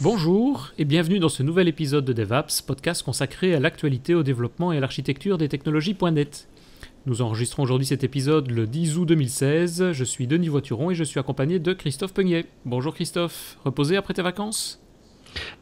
Bonjour et bienvenue dans ce nouvel épisode de DevApps, podcast consacré à l'actualité, au développement et à l'architecture des technologies.net. Nous enregistrons aujourd'hui cet épisode le 10 août 2016. Je suis Denis Voituron et je suis accompagné de Christophe Peugnet. Bonjour Christophe, reposé après tes vacances ?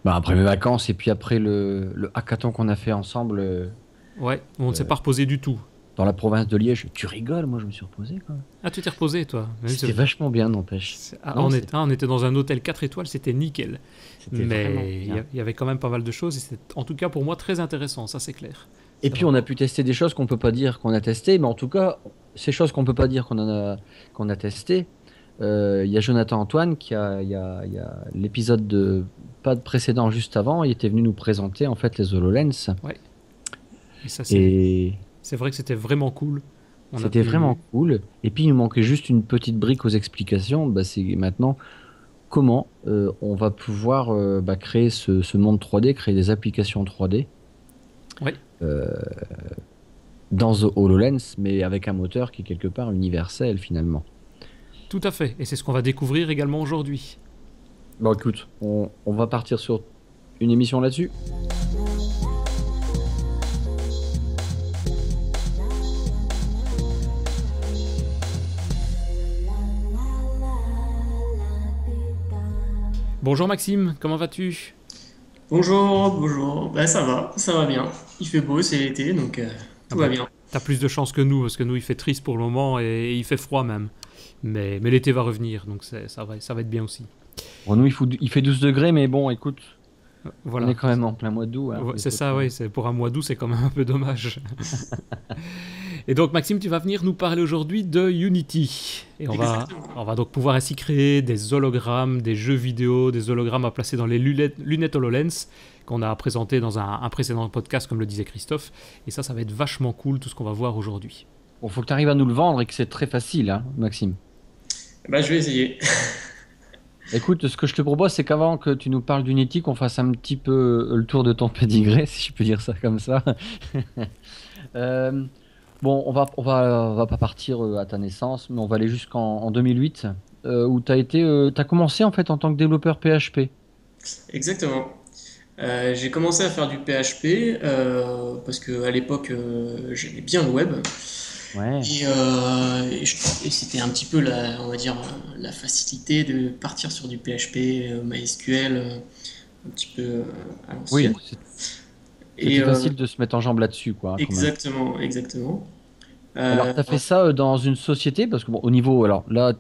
Après mes vacances et puis après le hackathon qu'on a fait ensemble Ouais, on ne s'est pas reposé du tout. dans la province de Liège. Tu rigoles, moi je me suis reposé quoi. Ah, tu t'es reposé toi ? C'était vachement bien, n'empêche. On était dans un hôtel 4 étoiles, c'était nickel. C'était vraiment Mais bien. il y avait quand même pas mal de choses et c'était en tout cas pour moi très intéressant, ça c'est clair. Et puis on a pu tester des choses qu'on peut pas dire qu'on a testé, mais en tout cas, ces choses qu'on peut pas dire qu'on a testé. Il y a Jonathan Antoine il y a l'épisode pas de précédent juste avant, il était venu nous présenter en fait les HoloLens. Ouais, et ça Et c'est vrai que c'était vraiment cool. On a c'était pu... vraiment cool. Et puis il nous manquait juste une petite brique aux explications. C'est maintenant comment on va pouvoir créer ce monde 3D, créer des applications 3D Ouais. euh, dans The HoloLens, mais avec un moteur qui est quelque part universel finalement. Tout à fait, et c'est ce qu'on va découvrir également aujourd'hui. Bon, écoute, on va partir sur une émission là-dessus. Bonjour Maxime, comment vas-tu ? Bonjour. Ça va bien. Il fait beau, c'est l'été, donc Ah tout va bah, bien. t'as plus de chance que nous, parce que nous il fait triste pour le moment et il fait froid même. Mais l'été va revenir, donc ça va être bien aussi. Bon, nous, il fait 12 degrés, mais bon, écoute, on Voilà. est quand même en plein mois d'août. Hein, Ouais, il c'est faut ça, oui, pour un mois d'août, c'est quand même un peu dommage. Et donc Maxime, tu vas venir nous parler aujourd'hui de Unity. Et Exactement. on va donc pouvoir ainsi créer des hologrammes, des jeux vidéo, des hologrammes à placer dans les lunettes HoloLens qu'on a présenté dans un précédent podcast, comme le disait Christophe. Et ça va être vachement cool, tout ce qu'on va voir aujourd'hui. Bon, faut que tu arrives à nous le vendre et que c'est très facile, hein, Maxime. Bah, je vais essayer. Écoute, ce que je te propose, c'est qu'avant que tu nous parles d'Unity, qu'on fasse un petit peu le tour de ton pédigré, si je peux dire ça comme ça. Euh, bon, on va pas partir à ta naissance, mais on va aller jusqu'en 2008, où t'as commencé en fait en tant que développeur PHP. Exactement. J'ai commencé à faire du PHP parce que à l'époque j'aimais bien le web Ouais. et c'était un petit peu on va dire la facilité de partir sur du PHP, MySQL, un petit peu à Oui, l'ancienne. Et c'était facile de se mettre en jambe là-dessus, quoi, hein, quand même. exactement. Alors, Euh, tu as fait ça dans une société, parce que bon, au niveau, alors là,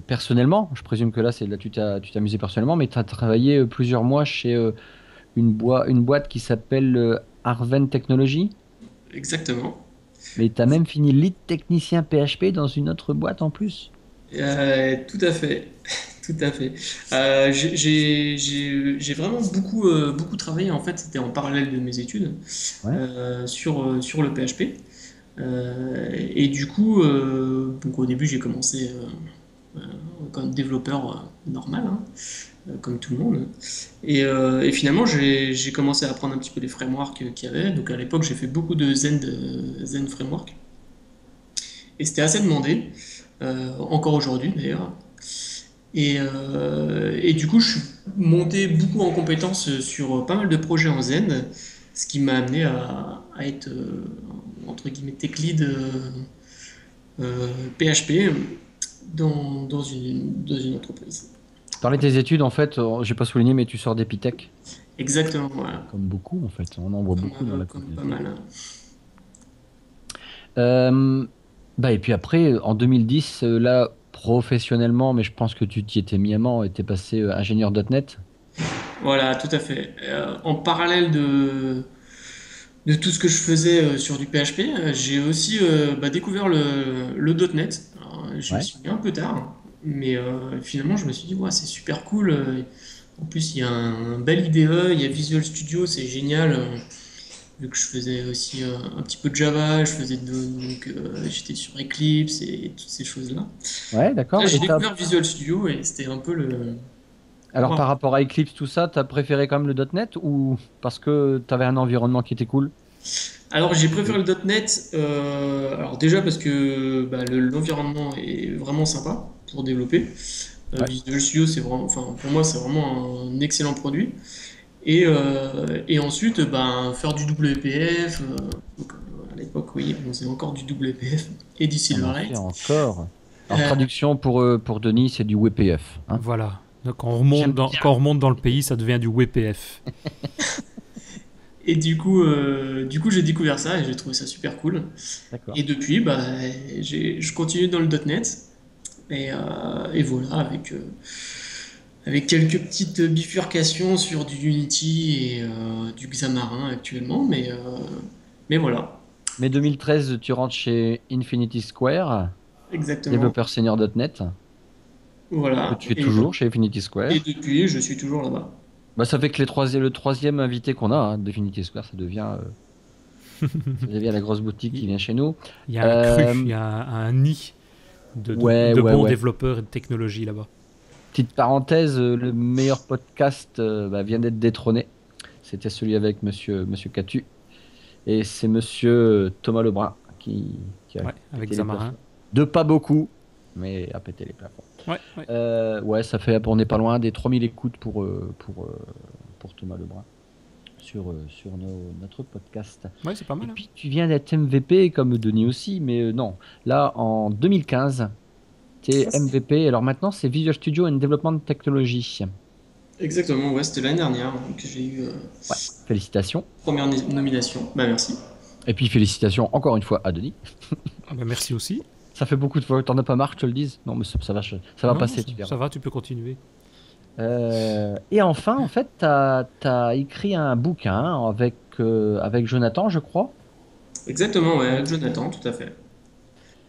personnellement, je présume que là, là, tu t'es amusé personnellement, mais tu as travaillé plusieurs mois chez une boîte qui s'appelle Arven Technologies, Exactement. mais tu as même fini lead technicien PHP dans une autre boîte en plus. Tout à fait, tout à fait. J'ai vraiment beaucoup travaillé. En fait, c'était en parallèle de mes études Ouais. sur le PHP. Et du coup, donc au début, j'ai commencé comme développeur normal, hein, comme tout le monde. Et finalement, j'ai commencé à apprendre un petit peu les frameworks qu'il y avait. Donc à l'époque, j'ai fait beaucoup de Zen Framework. Et c'était assez demandé, encore aujourd'hui d'ailleurs. Et du coup, je suis monté beaucoup en compétences sur pas mal de projets en Zen, ce qui m'a amené à être, entre guillemets, tech lead PHP dans une entreprise. Tu parlais de tes études, en fait, j'ai pas souligné, mais tu sors d'Epitech, Exactement, voilà. comme beaucoup, en fait. On en voit beaucoup dans la Comme pas communauté. mal, hein. Euh, et puis après, en 2010, là, professionnellement, mais je pense que tu t'y étais mis et t'es passé ingénieur .NET. Voilà, tout à fait. En parallèle de tout ce que je faisais sur du PHP, j'ai aussi découvert le .NET. Alors, je me Ouais. suis mis un peu tard, mais finalement je me suis dit, ouais, c'est super cool. En plus, il y a un bel IDE, il y a Visual Studio, c'est génial. Vu que je faisais aussi un petit peu de Java, j'étais sur Eclipse et toutes ces choses-là. Ouais, Là, d'accord. j'ai découvert Visual Studio et c'était un peu le. Alors, Waouh. par rapport à Eclipse, tout ça, t'as préféré quand même le .NET ou parce que t'avais un environnement qui était cool? Alors j'ai préféré le .NET, alors déjà parce que l'environnement est vraiment sympa pour développer. Ouais. Visual Studio, c'est vraiment, enfin, pour moi, c'est vraiment un excellent produit. Et ensuite, ben, faire du WPF. Donc, à l'époque, oui, on faisait encore du WPF et du On en fait Silverlight. encore. Alors, Euh, traduction pour Denis, c'est du WPF. Hein. Voilà. Donc, J'aime bien. quand on remonte dans le pays, ça devient du WPF. et du coup, j'ai découvert ça et j'ai trouvé ça super cool. D'accord. Et depuis, bah, je continue dans le .NET. Et voilà, avec quelques petites bifurcations sur du Unity et du Xamarin actuellement. Mais voilà, Mais 2013, tu rentres chez Infinity Square, exactement. développeur senior.net, que Voilà. tu es toujours chez Infinity Et Square. depuis, je suis toujours là-bas. Bah, ça fait que le troisième invité qu'on a, hein, d'Infinity Square, ça devient la grosse boutique qui Il vient chez nous. il y a un cru, il Euh, y a un nid ouais, de ouais, bons ouais. développeurs et de technologie là-bas. Petite parenthèse, le meilleur podcast vient d'être détrôné. C'était celui avec monsieur Catu. Et c'est monsieur Thomas Lebrun qui a Ouais, avec pété les Xamarin. plafonds. De pas beaucoup, mais a pété les plafonds. Ouais, ouais. Ouais, ça fait, on n'est pas loin des 3000 écoutes pour Thomas Lebrun sur notre podcast. Ouais, c'est pas Et mal. Hein. puis, tu viens d'être MVP comme Denis aussi, mais non. Là, en 2015, tu es Ah, MVP. Alors maintenant, c'est Visual Studio and Development Technology. exactement, ouais, c'était l'année dernière que j'ai eu Ouais, félicitations. première nomination. Bah merci. Et puis, félicitations encore une fois à Denis. Ah bah, merci aussi. Ça fait beaucoup de fois. T'en as pas marre, je te le dise? Non, mais ça va Non, non, passer, tu verras. ça va, tu peux continuer. Et enfin, en fait, tu as écrit un bouquin avec Jonathan, je crois. Exactement, ouais, avec Jonathan, tout à fait.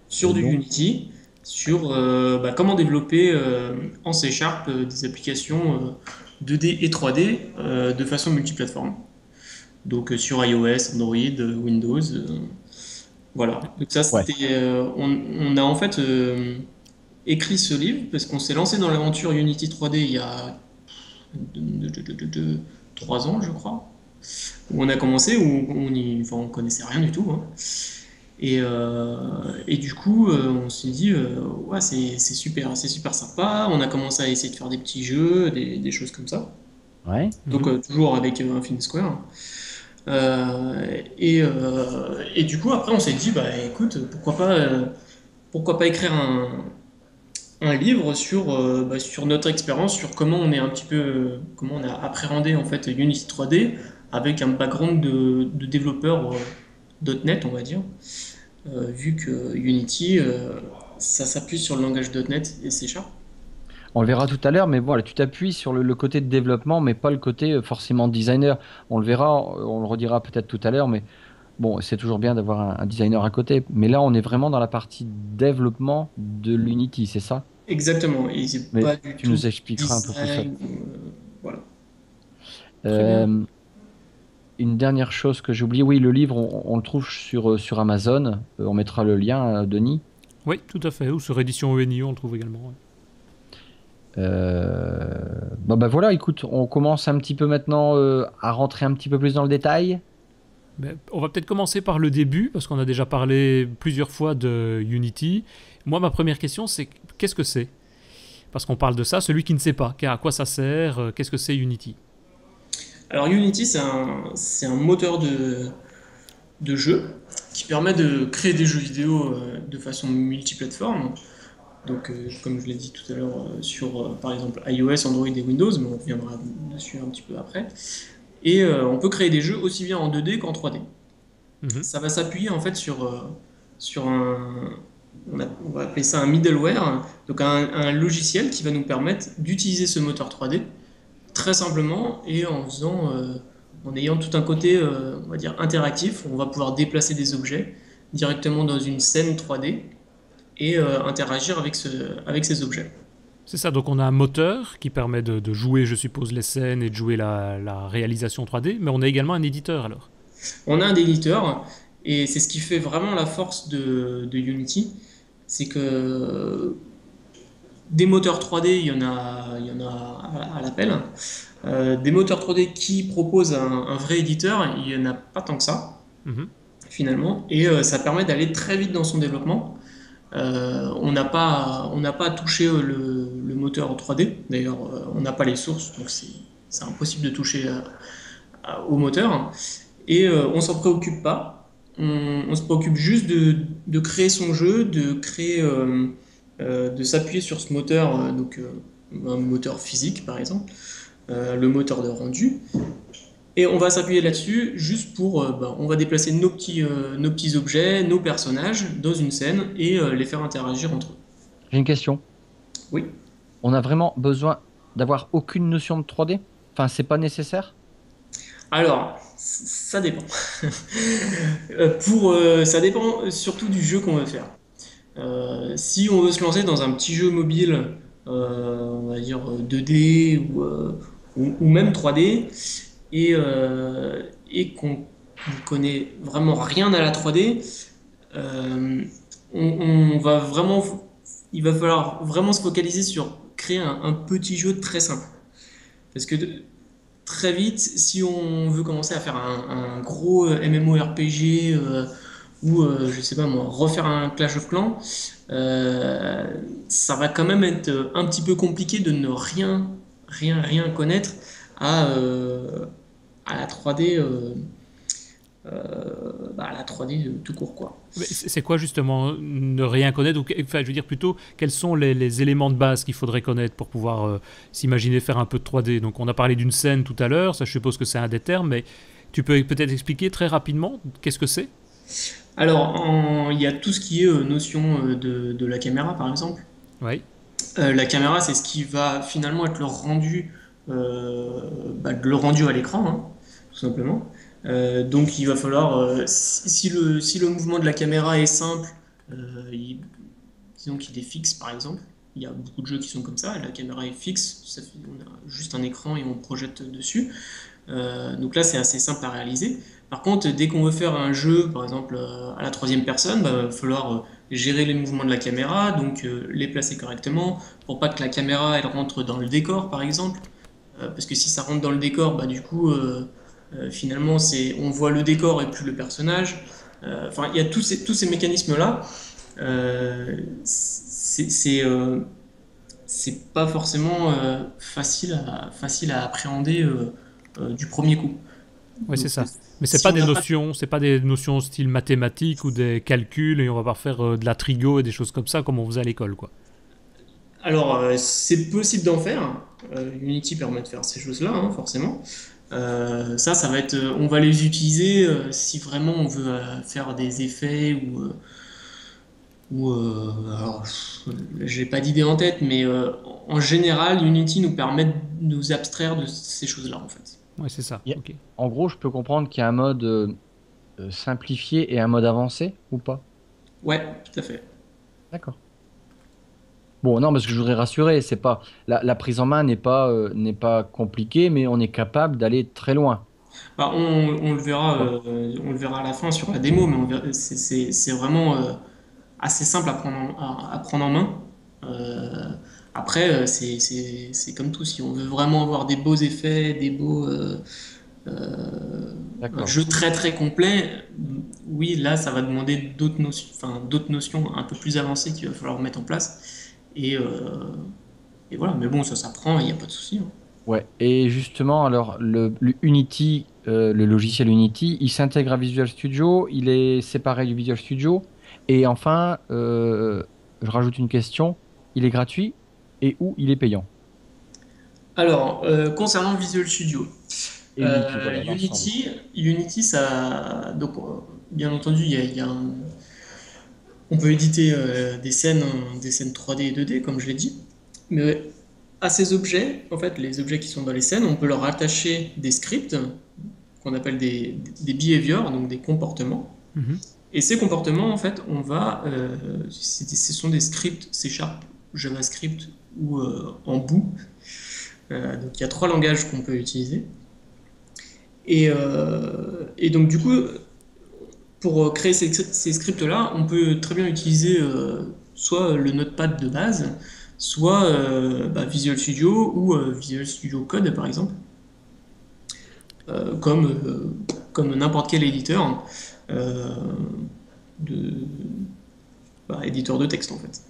Sur Et du donc, Unity, sur bah, comment développer en C Sharp des applications 2D et 3D de façon multiplateforme. Donc sur iOS, Android, Windows. Voilà. Donc ça, ouais. c'était. On a en fait écrit ce livre parce qu'on s'est lancé dans l'aventure Unity 3D il y a 3 ans, je crois. Où on a commencé, où enfin, on connaissait rien du tout. Hein. Et du coup, on s'est dit, ouais, c'est super sympa. On a commencé à essayer de faire des petits jeux, des choses comme ça. Ouais. Donc, Mhm. toujours avec Infinite Square. Et du coup, après, on s'est dit, bah écoute, pourquoi pas écrire un livre sur, bah, sur notre expérience, sur comment on est un petit peu, comment on a appréhendé en fait Unity 3D avec un background de développeur .NET, on va dire, vu que Unity, ça s'appuie sur le langage .NET et C Sharp. On le verra tout à l'heure, mais voilà, tu t'appuies sur le côté de développement, mais pas le côté forcément designer. On le verra, on le redira peut-être tout à l'heure, mais bon, c'est toujours bien d'avoir un designer à côté. Mais là, on est vraiment dans la partie développement de l'Unity, c'est ça? Exactement, et c'est Mais pas du tu tout nous expliqueras un peu plus ça. design, voilà. Très bien. Euh, une dernière chose que j'ai oublié, oui, le livre, on le trouve sur Amazon. On mettra le lien, Denis. Oui, tout à fait. Ou sur édition ENIO, on le trouve également. Ouais. Bah voilà, écoute, on commence un petit peu maintenant à rentrer un petit peu plus dans le détail. Ben, on va peut-être commencer par le début, parce qu'on a déjà parlé plusieurs fois de Unity. Moi, ma première question, c'est qu'est-ce que c'est? Parce qu'on parle de ça, celui qui ne sait pas, à quoi ça sert, qu'est-ce que c'est Unity? Alors Unity, c'est un moteur de jeu qui permet de créer des jeux vidéo de façon multiplateforme. Donc, comme je l'ai dit tout à l'heure, sur par exemple iOS, Android et Windows, mais on reviendra dessus un petit peu après. Et on peut créer des jeux aussi bien en 2D qu'en 3D. Mhm. Ça va s'appuyer en fait sur on va appeler ça un middleware, donc un logiciel qui va nous permettre d'utiliser ce moteur 3D très simplement et en ayant tout un côté, on va dire, interactif. On va pouvoir déplacer des objets directement dans une scène 3D et interagir avec ces objets. C'est ça, donc on a un moteur qui permet de jouer, je suppose, les scènes et de jouer la réalisation 3D, mais on a également un éditeur alors. On a un éditeur et c'est ce qui fait vraiment la force de Unity, c'est que des moteurs 3D, il y en a à l'appel. Des moteurs 3D qui proposent un vrai éditeur, il n'y en a pas tant que ça, Mhm. finalement, et ça permet d'aller très vite dans son développement. On n'a pas à toucher le moteur 3D. D'ailleurs, on n'a pas les sources, donc c'est impossible de toucher au moteur. Et on s'en préoccupe pas. On se préoccupe juste de créer son jeu, de s'appuyer sur ce moteur, un moteur physique par exemple, le moteur de rendu. Et on va s'appuyer là-dessus juste on va déplacer nos petits objets, nos personnages dans une scène et les faire interagir entre eux. J'ai une question. Oui. On a vraiment besoin d'avoir aucune notion de 3D? Enfin, c'est pas nécessaire? Alors, ça dépend. Ça dépend surtout du jeu qu'on veut faire. Si on veut se lancer dans un petit jeu mobile, on va dire 2D ou même 3D, et qu'on ne connaît vraiment rien à la 3D, on va vraiment, il va falloir vraiment se focaliser sur créer un petit jeu très simple. Parce que très vite, si on veut commencer à faire un gros MMORPG je sais pas moi, refaire un Clash of Clans, ça va quand même être un petit peu compliqué de ne rien connaître à la 3D, à la 3D tout court quoi. Mais c'est quoi justement ne rien connaître enfin, je veux dire plutôt, quels sont les éléments de base qu'il faudrait connaître pour pouvoir s'imaginer faire un peu de 3D? Donc on a parlé d'une scène tout à l'heure, ça je suppose que c'est un des termes, mais tu peux peut-être expliquer très rapidement qu'est-ce que c'est? Alors, il y a tout ce qui est notion de la caméra, par exemple. Oui. La caméra, c'est ce qui va finalement être le rendu à l'écran, hein, tout simplement. Donc, il va falloir, si le mouvement de la caméra est simple, disons qu'il est fixe, par exemple. Il y a beaucoup de jeux qui sont comme ça, la caméra est fixe, on a juste un écran et on projette dessus. Donc là, c'est assez simple à réaliser. Par contre, dès qu'on veut faire un jeu, par exemple à la troisième personne, il va falloir gérer les mouvements de la caméra, donc les placer correctement, pour pas que la caméra elle rentre dans le décor, par exemple. Parce que si ça rentre dans le décor, du coup, finalement, on voit le décor et plus le personnage. Enfin, il y a tous ces mécanismes-là. C'est pas forcément facile à appréhender du premier coup. Oui, c'est Donc, ça. Mais si on n'a pas- c'est pas des notions style mathématiques ou des calculs et on va pas faire de la trigo et des choses comme ça comme on faisait à l'école, quoi. Alors, c'est possible d'en faire. Unity permet de faire ces choses-là, hein, forcément. Ça va être, on va les utiliser si vraiment on veut faire des effets alors, j'ai pas d'idée en tête, mais en général, Unity nous permet de nous abstraire de ces choses-là, en fait. Ouais, c'est ça. Il y a- Ok. En gros, je peux comprendre qu'il y a un mode simplifié et un mode avancé ou pas? Ouais, tout à fait. D'accord. Bon, non, parce que je voudrais rassurer, c'est pas la prise en main n'est pas compliquée, mais on est capable d'aller très loin. On le verra à la fin sur la démo, mais c'est vraiment assez simple à prendre en main. Euh, Après, c'est comme tout. Si on veut vraiment avoir des beaux effets, un D'accord. jeu très très complet, oui, là, ça va demander d'autres notions un peu plus avancées qu'il va falloir mettre en place. Et, euh, et voilà, mais bon, ça s'apprend, il n'y a pas de souci, hein. Ouais. Et justement, alors le Unity, le logiciel Unity, il s'intègre à Visual Studio, il est séparé du Visual Studio. Et enfin, je rajoute une question, il est gratuit et où il est payant? Alors, concernant Visual Studio, Et Unity, voilà, l'ensemble. Unity, donc, bien entendu, on peut éditer des scènes 3D et 2D, comme je l'ai dit. Mais à ces objets, en fait, les objets qui sont dans les scènes, on peut leur attacher des scripts qu'on appelle des behaviors, donc des comportements. Mhm. Et ces comportements, en fait, ce sont des scripts C#, JavaScript ou en bout. Donc il y a trois langages qu'on peut utiliser. Et donc du coup, pour créer ces scripts-là, on peut très bien utiliser soit le Notepad de base, soit Visual Studio ou Visual Studio Code par exemple, comme n'importe quel éditeur euh, de éditeur de texte en fait.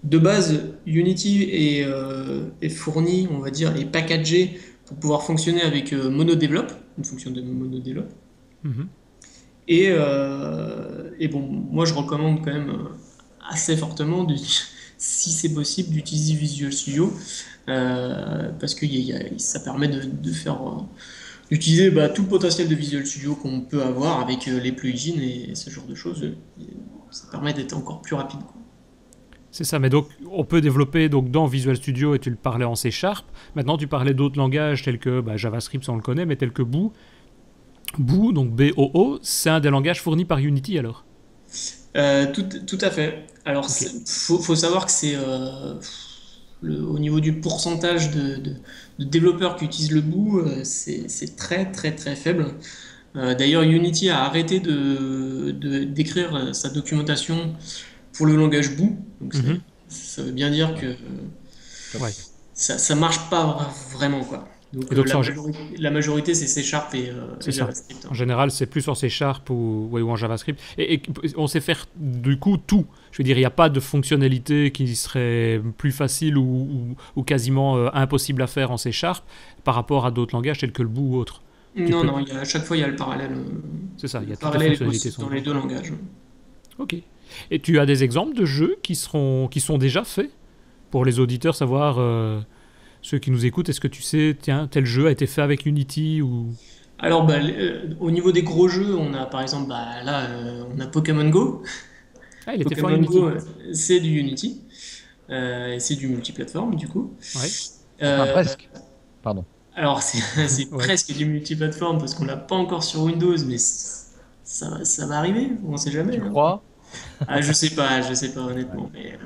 de base, Unity est fourni, on va dire, est packagé pour pouvoir fonctionner avec MonoDevelop, une fonction de MonoDevelop. Mhm. Et bon, moi je recommande quand même assez fortement, si c'est possible, d'utiliser Visual Studio parce que ça permet de faire d'utiliser tout le potentiel de Visual Studio qu'on peut avoir avec les plugins et ce genre de choses. Ça permet d'être encore plus rapide, quoi. C'est ça, mais donc on peut développer donc, dans Visual Studio, et tu le parlais en C#. Maintenant, tu parlais d'autres langages tels que JavaScript, ça on le connaît, mais tels que Boo. Boo, donc BOO, c'est un des langages fournis par Unity alors. Tout à fait. Alors, Ok. faut savoir que c'est au niveau du pourcentage de développeurs qui utilisent le bout, c'est très très très faible. D'ailleurs, Unity a arrêté d'écrire sa documentation pour le langage bout. Donc, Mhm. ça veut bien dire que Ouais. ça marche pas vraiment, quoi. Donc, Et donc, la majorité, c'est C Sharp c'est et ça. JavaScript, En hein. général, c'est plus en C# ou en JavaScript. Et on sait faire du coup tout. Je veux dire, il n'y a pas de fonctionnalité qui serait plus facile ou quasiment impossible à faire en C# par rapport à d'autres langages tels que le Boo ou autre. Tu Non, peux. non, à chaque fois, il y a le parallèle. C'est ça, il y Le a toutes les parallèle est fonctionnalités possible sont dans les dedans. deux langages. Ok. Et tu as des exemples de jeux qui sont déjà faits pour les auditeurs, savoir ceux qui nous écoutent, est-ce que tu sais, tiens, tel jeu a été fait avec Unity ou. Alors, au niveau des gros jeux, on a par exemple, là, on a Pokémon Go. Ah, il était fait en Pokémon Unity. Go, c'est du Unity. Et c'est du multiplateforme, du coup. Ouais. Enfin, Euh, presque. Pardon. alors, c'est Ouais. presque du multiplateforme parce qu'on l'a pas encore sur Windows, mais ça va arriver, on sait jamais, Tu hein. crois? Ah, je sais pas honnêtement, mais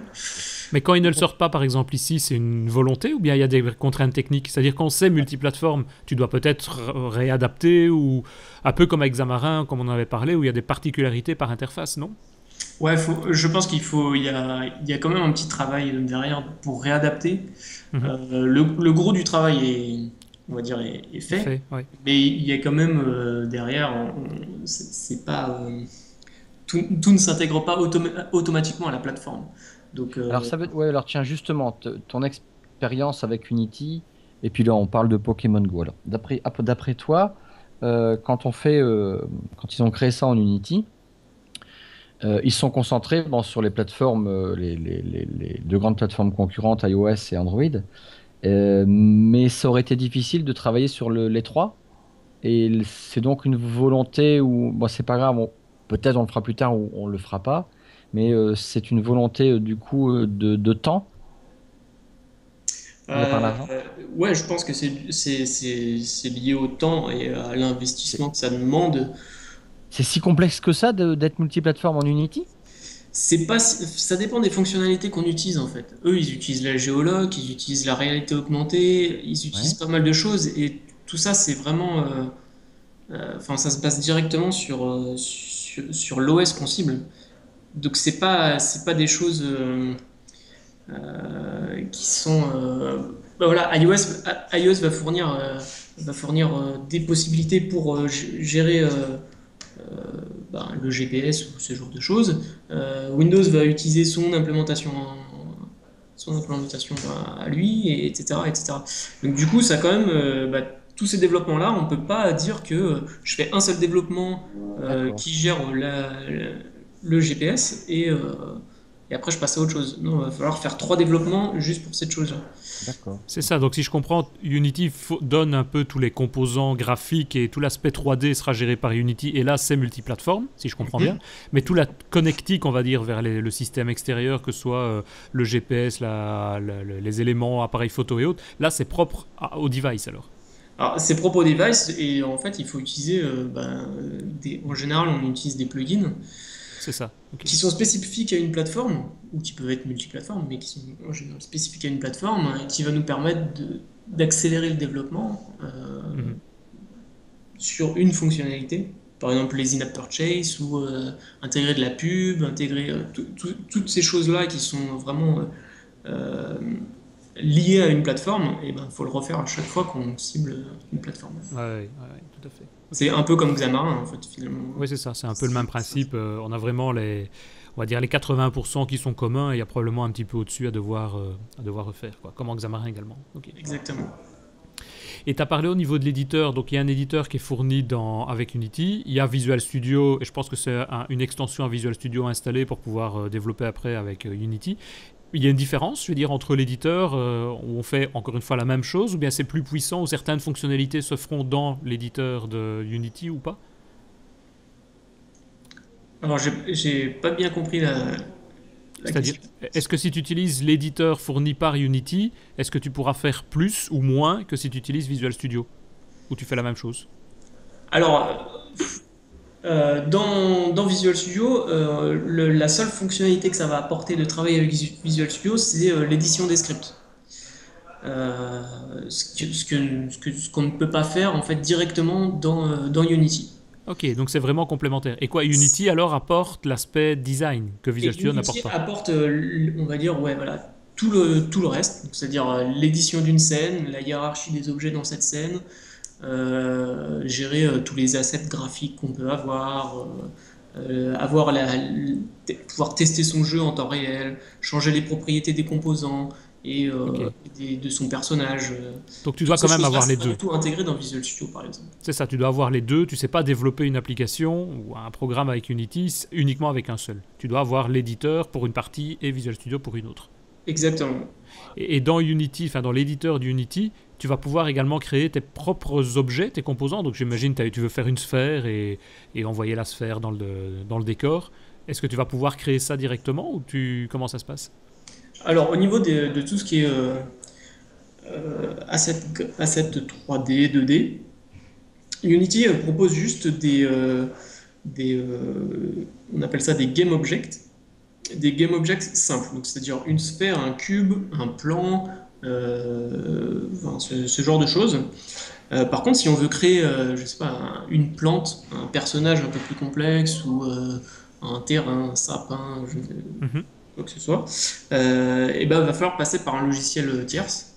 Mais quand ils ne le sortent pas, par exemple, ici, c'est une volonté ou bien il y a des contraintes techniques? C'est-à-dire quand c'est multiplateforme, tu dois peut-être réadapter ou un peu comme avec Xamarin, comme on en avait parlé, où il y a des particularités par interface, non? ouais, je pense il y a quand même un petit travail derrière pour réadapter. Mhm. Le gros du travail on va dire, est Il fait, fait, ouais. mais il y a quand même derrière, c'est pas tout ne s'intègre pas automatiquement à la plateforme. Donc, Alors ça veut, ouais, alors tiens, justement, ton expérience avec Unity, et puis là on parle de Pokémon Go. Alors, d'après toi, quand quand ils ont créé ça en Unity, ils se sont concentrés bon, sur les plateformes, les deux grandes plateformes concurrentes, iOS et Android, mais ça aurait été difficile de travailler sur les trois, et c'est donc une volonté où, bon, c'est pas grave, peut-être on le fera plus tard ou on le fera pas, mais c'est une volonté du coup de temps mis à part euh, l'argent. ouais, je pense que c'est lié au temps et à l'investissement que ça demande. C'est si complexe que ça d'être multiplateforme en Unity? Ça dépend des fonctionnalités qu'on utilise en fait. Eux, ils utilisent la géologue, ils utilisent la réalité augmentée, ils utilisent Ouais. pas mal de choses et tout ça, c'est vraiment, enfin, ça se base directement sur l'OS qu'on cible. Donc c'est pas des choses qui sont, voilà, iOS va fournir des possibilités pour gérer le GPS ou ce genre de choses. Windows va utiliser son implémentation à lui, etc., etc. Donc du coup, ça quand même, tous ces développements-là, on ne peut pas dire que je fais un seul développement D'accord, qui gère le GPS et après je passe à autre chose. Non, il va falloir faire trois développements juste pour cette chose-là. d'accord. C'est ça, donc si je comprends, Unity donne un peu tous les composants graphiques et tout l'aspect 3D sera géré par Unity, et là c'est multiplateforme, si je comprends bien, mais tout la connectique, on va dire, vers le système extérieur, que ce soit le GPS, les éléments, appareils photo et autres, là c'est propre au device alors. Alors, c'est propre au device et en fait, il faut utiliser, en général, on utilise des plugins C'est ça, ok. qui sont spécifiques à une plateforme ou qui peuvent être multiplateformes, mais qui sont en général spécifiques à une plateforme et qui va nous permettre d'accélérer le développement Mhm. sur une fonctionnalité. Par exemple, les in-app purchase ou intégrer de la pub, intégrer toutes ces choses-là qui sont vraiment euh, lié à une plateforme, et ben, il faut le refaire à chaque fois qu'on cible une plateforme. tout à fait. C'est un peu comme Xamarin, en fait, finalement. Oui, c'est ça, c'est un peu le même principe. On a vraiment on va dire les 80% qui sont communs et il y a probablement un petit peu au-dessus à devoir refaire, quoi, comme en Xamarin également. Okay. Exactement. Et tu as parlé au niveau de l'éditeur, donc il y a un éditeur qui est fourni avec Unity, il y a Visual Studio, et je pense que c'est une extension à Visual Studio installée pour pouvoir développer après avec Unity. Il y a une différence, je veux dire, entre l'éditeur où on fait encore une fois la même chose, ou bien c'est plus puissant, où certaines fonctionnalités se feront dans l'éditeur de Unity ou pas? Alors, j'ai pas bien compris la C'est-à-dire, question. est-ce que si tu utilises l'éditeur fourni par Unity, est-ce que tu pourras faire plus ou moins que si tu utilises Visual Studio? Ou tu fais la même chose? Alors, dans Visual Studio, la seule fonctionnalité que ça va apporter de travailler avec Visual Studio, c'est l'édition des scripts. Ce qu'on ne peut pas faire en fait directement dans Unity. Ok, donc c'est vraiment complémentaire. Et quoi, Unity alors apporte l'aspect design que Et Visual Studio n'apporte Unity pas? apporte, on va dire, ouais, voilà, tout le reste, donc c'est-à-dire l'édition d'une scène, la hiérarchie des objets dans cette scène, gérer tous les assets graphiques qu'on peut avoir, pouvoir tester son jeu en temps réel, changer les propriétés des composants et Ok. de son personnage. Donc tu dois Toutes quand ces même choses-là, avoir les c'est pas deux. du tout intégré dans Visual Studio, par exemple. C'est ça, tu dois avoir les deux. Tu sais pas développer une application ou un programme avec Unity uniquement avec un seul. Tu dois avoir l'éditeur pour une partie et Visual Studio pour une autre. Exactement. Et dans Unity, enfin dans l'éditeur d'Unity, tu vas pouvoir également créer tes propres objets, tes composants. Donc j'imagine tu veux faire une sphère et envoyer la sphère dans le décor. Est-ce que tu vas pouvoir créer ça directement ou comment ça se passe? Alors, au niveau de tout ce qui est asset 3D, 2D, Unity propose juste on appelle ça des game objects, simples, donc c'est-à-dire une sphère, un cube, un plan, enfin, ce genre de choses. Par contre, si on veut créer, je sais pas, une plante, un personnage un peu plus complexe ou un terrain, un sapin, Mhm. quoi que ce soit, et ben, il va falloir passer par un logiciel tierce,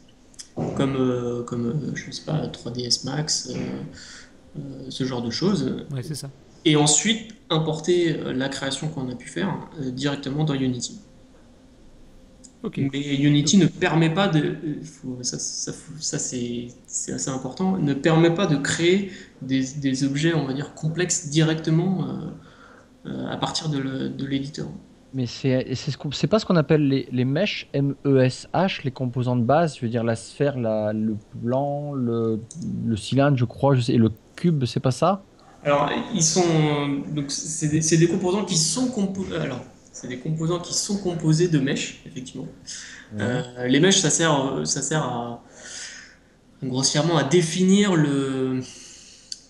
comme je sais pas, 3ds Max, ce genre de choses, Ouais, c'est ça. et ensuite importer la création qu'on a pu faire directement dans Unity. Ok. Mais Unity ne permet pas de, c'est assez important, ne permet pas de créer des objets, on va dire, complexes directement à partir de l'éditeur. Mais c'est pas ce qu'on appelle les meshes, MESH, les composants de base, je veux dire la sphère, le blanc, le cylindre, je crois, et le cube, c'est pas ça? Alors, donc c'est des composants qui sont c'est des composants qui sont composés de mèches, effectivement. Ouais. Les mèches, ça sert grossièrement à définir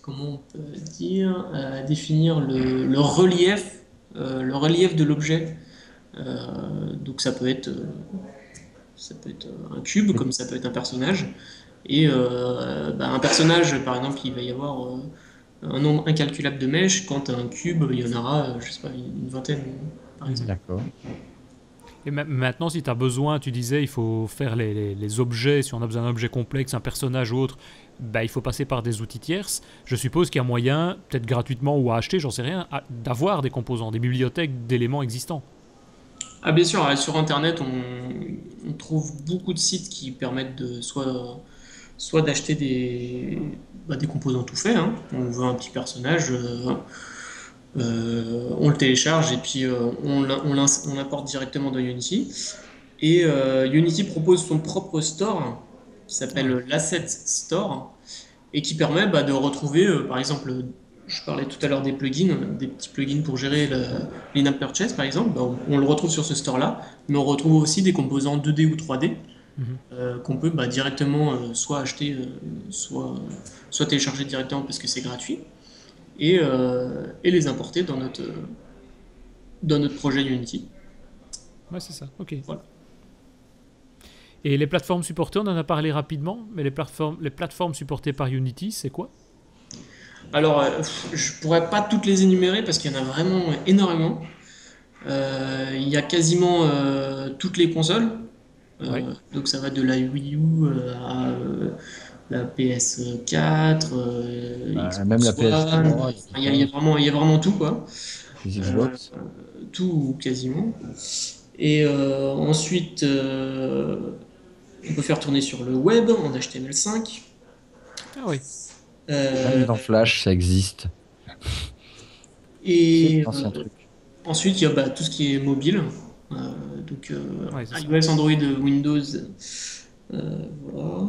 comment on peut dire, à définir le relief de l'objet. Donc ça peut être un cube, Mais comme ça peut être un personnage. Et un personnage, par exemple, il va y avoir un nombre incalculable de mèches. Quand un cube, il y en aura, je sais pas, une vingtaine, par Mhm. exemple. d'accord. Et maintenant, si tu as besoin, tu disais, il faut faire les objets, si on a besoin d'un objet complexe, un personnage ou autre, bah, il faut passer par des outils tierces. Je suppose qu'il y a moyen, peut-être gratuitement ou à acheter, j'en sais rien, d'avoir des composants, des bibliothèques d'éléments existants. Ah, bien sûr, sur Internet, on trouve beaucoup de sites qui permettent de soit d'acheter des composants tout faits, hein. On veut un petit personnage, on le télécharge et puis on l'importe directement dans Unity. Et Unity propose son propre store qui Ah oui. s'appelle l'Asset Store et qui permet de retrouver, par exemple, je parlais tout à l'heure des plugins, des petits plugins pour gérer l'in-app purchase, par exemple. On le retrouve sur ce store-là, mais on retrouve aussi des composants 2D ou 3D Mhm. qu'on peut directement soit acheter, soit télécharger directement parce que c'est gratuit, et les importer dans notre projet Unity. Ouais, c'est ça, ok. Voilà. Et les plateformes supportées, on en a parlé rapidement, mais les plateformes supportées par Unity, c'est quoi? Alors, je pourrais pas toutes les énumérer parce qu'il y en a vraiment énormément. Il y a quasiment toutes les consoles. Ouais. Donc ça va de la Wii U à la PS4, Même la Xbox One. PS3, Enfin, il y a vraiment tout, quoi. les Euh, Xbox. Tout quasiment. Et ensuite, on peut faire tourner sur le web en HTML5. Ah oui. Même Euh, dans Flash, ça existe. C'est et l'ancien truc. ensuite, il y a tout ce qui est mobile. Euh, donc Ouais, c'est ça. iOS, Android, Windows. Voilà.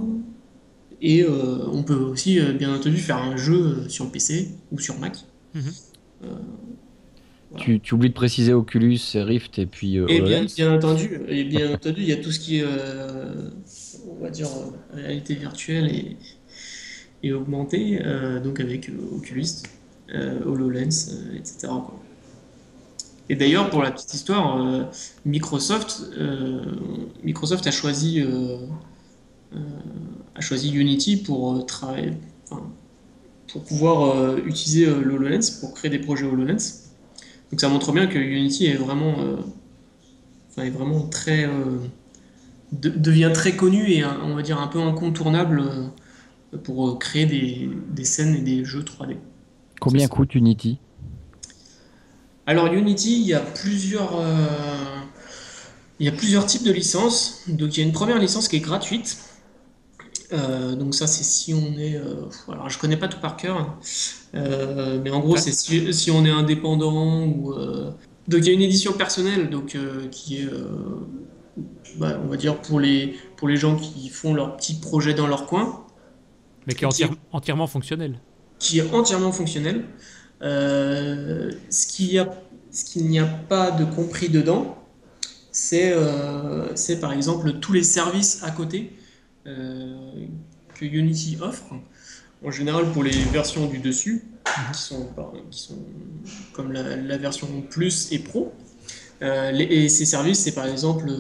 Et on peut aussi, bien entendu, faire un jeu sur PC ou sur Mac. Mhm. Voilà. Tu oublies de préciser Oculus, Rift et puis Et HoloLens. bien entendu, il y a tout ce qui est, on va dire, réalité virtuelle et augmentée, donc avec Oculus, HoloLens, etc., quoi. Et d'ailleurs, pour la petite histoire, Microsoft a choisi Unity pour travailler, enfin, pour pouvoir utiliser l'HoloLens pour créer des projets HoloLens. Donc ça montre bien que Unity est vraiment très devient très connu et on va dire un peu incontournable pour créer des scènes et des jeux 3D. C'est Combien ça. coûte Unity? Alors Unity, il y a plusieurs types de licences. Donc il y a une première licence qui est gratuite. Donc ça c'est si on est, alors je connais pas tout par cœur, mais en gros Ouais. c'est si on est indépendant ou donc il y a une édition personnelle donc qui est on va dire pour les gens qui font leurs petits projets dans leur coin Mais qui est et entièrement fonctionnel. qui est entièrement fonctionnel. Ce qu'il n'y a pas de compris dedans, c'est par exemple tous les services à côté euh, que Unity offre. En général, pour les versions du dessus, Mhm. qui sont comme la version Plus et Pro. Et ces services, c'est par exemple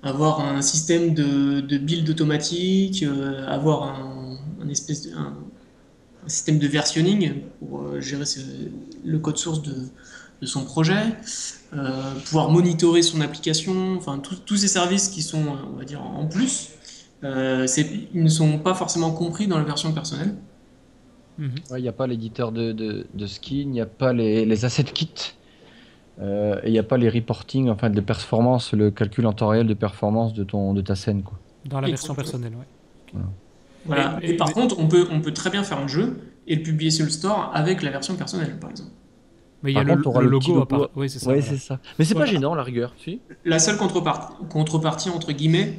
avoir un système de build automatique, avoir un système de versionning pour gérer le code source de son projet, pouvoir monitorer son application, enfin tous ces services qui sont, on va dire, en plus, ils ne sont pas forcément compris dans la version personnelle. Mhm. Il n'y a pas l'éditeur de skin, il n'y a pas les asset kits, et il n'y a pas les reporting, enfin de performance, le calcul en temps réel de performance de ta scène, quoi. Dans la version Exactement. personnelle, ouais. Ok. Voilà. Voilà. Mais par contre, on peut très bien faire un jeu et le publier sur le store avec la version personnelle, par exemple. Mais il y a Par contre, tu auras le le petit logo à logo. part. Oui, c'est ça, Ouais, voilà. c'est ça. Mais c'est pas Voilà. gênant, à la rigueur, si? La seule contrepartie entre guillemets,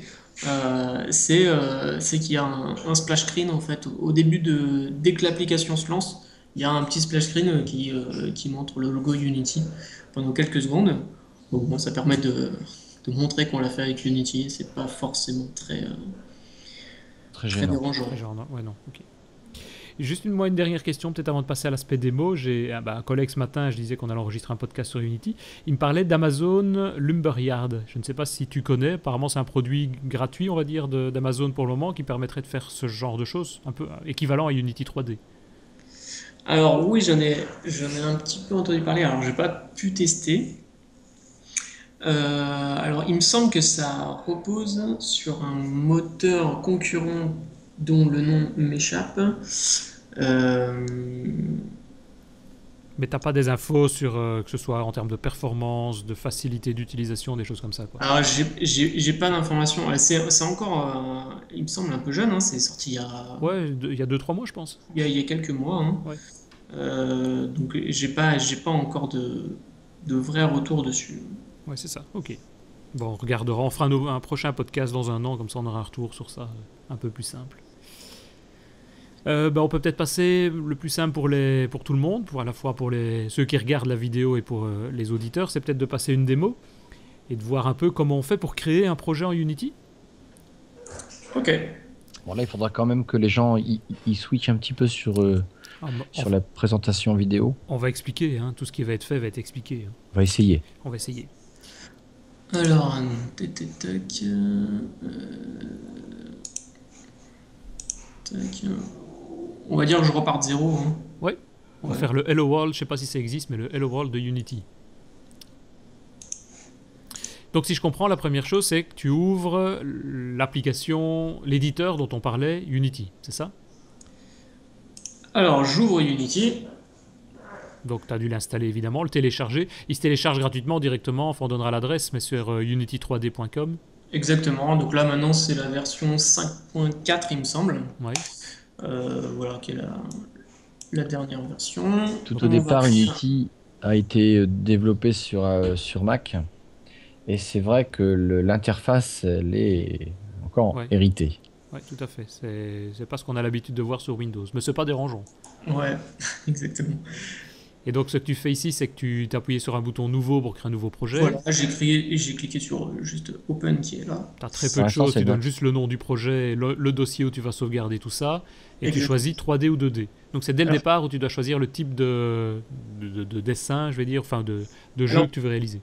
c'est qu'il y a un splash screen en fait au début dès que l'application se lance, il y a un petit splash screen qui montre le logo Unity pendant quelques secondes. Donc bon, ça permet de montrer qu'on l'a fait avec Unity. C'est pas forcément Très très gênant. dérangeant. Très genre, non. Ouais, non, ok. Juste une dernière question, peut-être avant de passer à l'aspect démo. J'ai un collègue ce matin, je disais qu'on allait enregistrer un podcast sur Unity. Il me parlait d'Amazon Lumberyard. Je ne sais pas si tu connais. Apparemment, c'est un produit gratuit, on va dire, d'Amazon pour le moment, qui permettrait de faire ce genre de choses, un peu équivalent à Unity 3D. Alors oui, j'en ai un petit peu entendu parler. Alors j'ai pas pu tester. Alors, il me semble que ça repose sur un moteur concurrent dont le nom m'échappe. Euh, Mais t'as pas des infos sur que ce soit en termes de performance, de facilité d'utilisation, des choses comme ça, quoi. alors, j'ai pas d'informations. C'est encore, il me semble, un peu jeune, hein. C'est sorti Ouais, il y a 2-3 mois, je pense. il y a quelques mois, hein. Ouais. Donc, j'ai pas encore de vrai retour dessus. Ouais, c'est ça. Ok. Bon, on regardera. On fera un prochain podcast dans un an, comme ça on aura un retour sur ça, un peu plus simple. On peut peut-être passer le plus simple pour tout le monde, pour à la fois pour ceux qui regardent la vidéo et pour les auditeurs, c'est peut-être de passer une démo et de voir un peu comment on fait pour créer un projet en Unity. Ok. Bon, là, il faudra quand même que les gens ils switchent un petit peu sur la présentation vidéo. On va expliquer, hein, tout ce qui va être fait va être expliqué. Hein. On va essayer. On va essayer. Alors, tac, tac, tac, tac. On va dire que je repars de zéro, hein. Ouais, on va Ouais. faire le Hello World, je sais pas si ça existe, mais le Hello World de Unity. Donc si je comprends, la première chose, c'est que tu ouvres l'application, l'éditeur dont on parlait, Unity, c'est ça? Alors, j'ouvre Unity. Donc tu as dû l'installer évidemment, le télécharger. Il se télécharge gratuitement directement, enfin on donnera l'adresse, mais sur unity3d.com. Exactement. Donc là, maintenant, c'est la version 5.4, il me semble. Ouais. Voilà, qui est la dernière version. Tout au départ, Unity a été développé sur Mac. Et c'est vrai que l'interface, elle est encore Ouais. héritée. Oui, tout à fait. C'est pas ce qu'on a l'habitude de voir sur Windows, mais c'est pas dérangeant. Ouais, exactement. Et donc ce que tu fais ici, c'est que tu t'es appuyé sur un bouton nouveau pour créer un nouveau projet. Voilà, j'ai cliqué sur juste Open qui est là. Tu as très peu Pour de l'instant, choses, c'est tu bien. donnes juste le nom du projet, le dossier où tu vas sauvegarder tout ça, et tu Exactement. choisis 3D ou 2D. Donc c'est dès le Alors- départ où tu dois choisir le type de dessin, je vais dire, enfin de jeu Alors- que tu veux réaliser.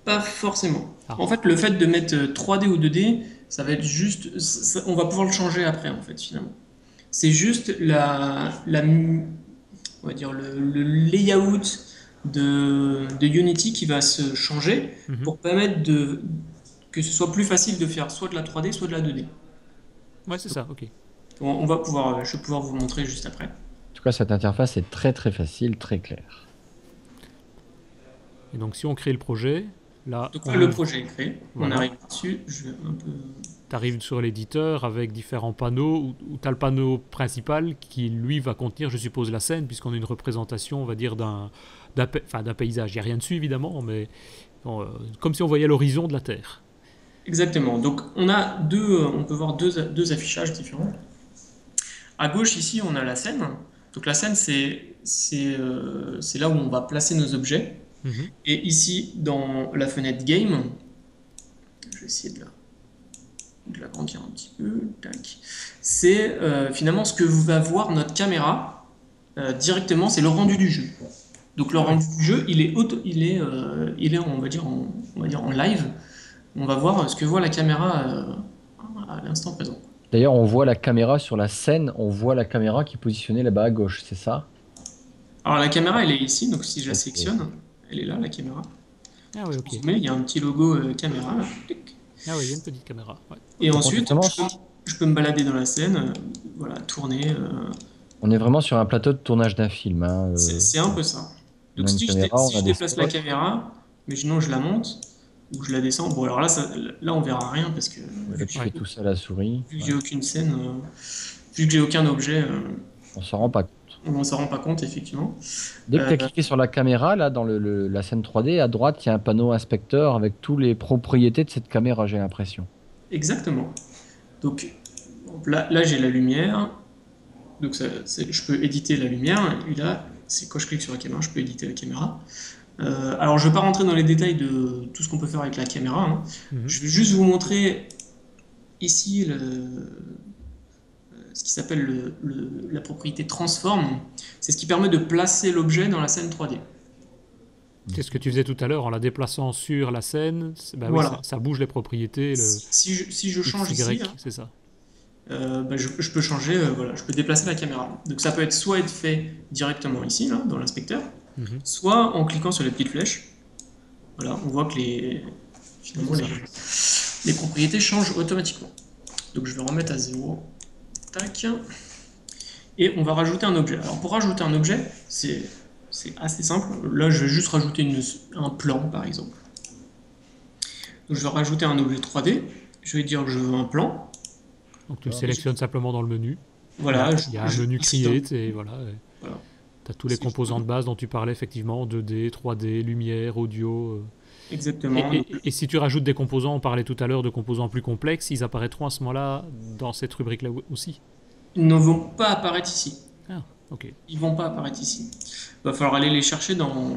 Pas forcément. Ah. En fait, le fait de mettre 3D ou 2D, ça va être juste. On va pouvoir le changer après, en fait, finalement. C'est juste on va dire le layout de Unity qui va se changer Mhm. pour permettre que ce soit plus facile de faire soit de la 3D, soit de la 2D. Ouais, c'est ça, ok. Je vais pouvoir vous montrer juste après. En tout cas, cette interface est très très facile, très claire. Et donc si on crée le projet, là, Donc là, le projet est créé. Voilà. On arrive dessus. Je vais un peu. tu arrives sur l'éditeur avec différents panneaux, où tu as le panneau principal qui, lui, va contenir, je suppose, la scène, puisqu'on a une représentation, on va dire, d'un paysage. Il n'y a rien dessus, évidemment, mais comme si on voyait l'horizon de la Terre. Exactement. Donc on peut voir deux affichages différents. À gauche ici, on a la scène. Donc la scène, c'est là où on va placer nos objets. Mhm. Et ici, dans la fenêtre Game, je vais essayer de l'agrandir un petit peu. Tac. C'est finalement ce que va voir notre caméra directement, c'est le rendu du jeu. Donc le rendu du jeu, il est on va dire en live. On va voir ce que voit la caméra à l'instant présent. D'ailleurs, on voit la caméra sur la scène, on voit la caméra qui est positionnée là-bas à gauche, c'est ça? Alors la caméra, elle est ici, donc si je la Ok. sélectionne, elle est là, la caméra. Ah oui, ok. Mais il y a un petit logo caméra. Là. Ah oui, il y a une petite caméra. Ouais. Et ensuite, Exactement. je peux me balader dans la scène, voilà, tourner. On est vraiment sur un plateau de tournage d'un film. Hein, C'est un peu ça. on Donc a une si caméra, on je a des déplace la spots. caméra, mais sinon je la monte ou je la descends, bon alors là on verra rien parce que Là, tu Ouais. fais tout ça à la souris. vu que j'ai aucune scène, vu que j'ai aucun objet, On s'en rend pas compte. on ne s'en rend pas compte effectivement. Dès que tu as Euh, cliqué sur la caméra, là, dans la scène 3D, à droite, il y a un panneau inspecteur avec toutes les propriétés de cette caméra, j'ai l'impression. Exactement. Donc là j'ai la lumière, donc je peux éditer la lumière, et là c'est quand je clique sur la caméra, je peux éditer la caméra. Alors je ne vais pas rentrer dans les détails de tout ce qu'on peut faire avec la caméra, hein. Mhm. Je vais juste vous montrer ici ce qui s'appelle la propriété transform. C'est ce qui permet de placer l'objet dans la scène 3D. C'est ce que tu faisais tout à l'heure en la déplaçant sur la scène. Bah oui, Voilà. ça bouge les propriétés. Le Si je change XY, ici, hein, c'est ça. je peux changer, voilà, je peux déplacer la caméra. Donc ça peut être soit être fait directement ici, là, dans l'inspecteur, Mhm. soit en cliquant sur les petites flèches. Voilà, on voit que finalement, les propriétés changent automatiquement. Donc je vais remettre à 0. Tac. Et on va rajouter un objet. Alors pour rajouter un objet, c'est assez simple. Là, je vais juste rajouter un plan, par exemple. Donc je vais rajouter un objet 3D. Je vais dire que je veux un plan. Donc tu le sélectionnes simplement dans le menu. Voilà. Il y a un menu ici, Create et voilà. Voilà. Tu as tous les composants de base dont tu parlais effectivement, 2D, 3D, lumière, audio. Exactement. Et si tu rajoutes des composants, on parlait tout à l'heure de composants plus complexes, ils apparaîtront à ce moment-là dans cette rubrique-là aussi. Ils ne vont pas apparaître ici. Ah, ok. Ils vont pas apparaître ici. Il va falloir aller les chercher dans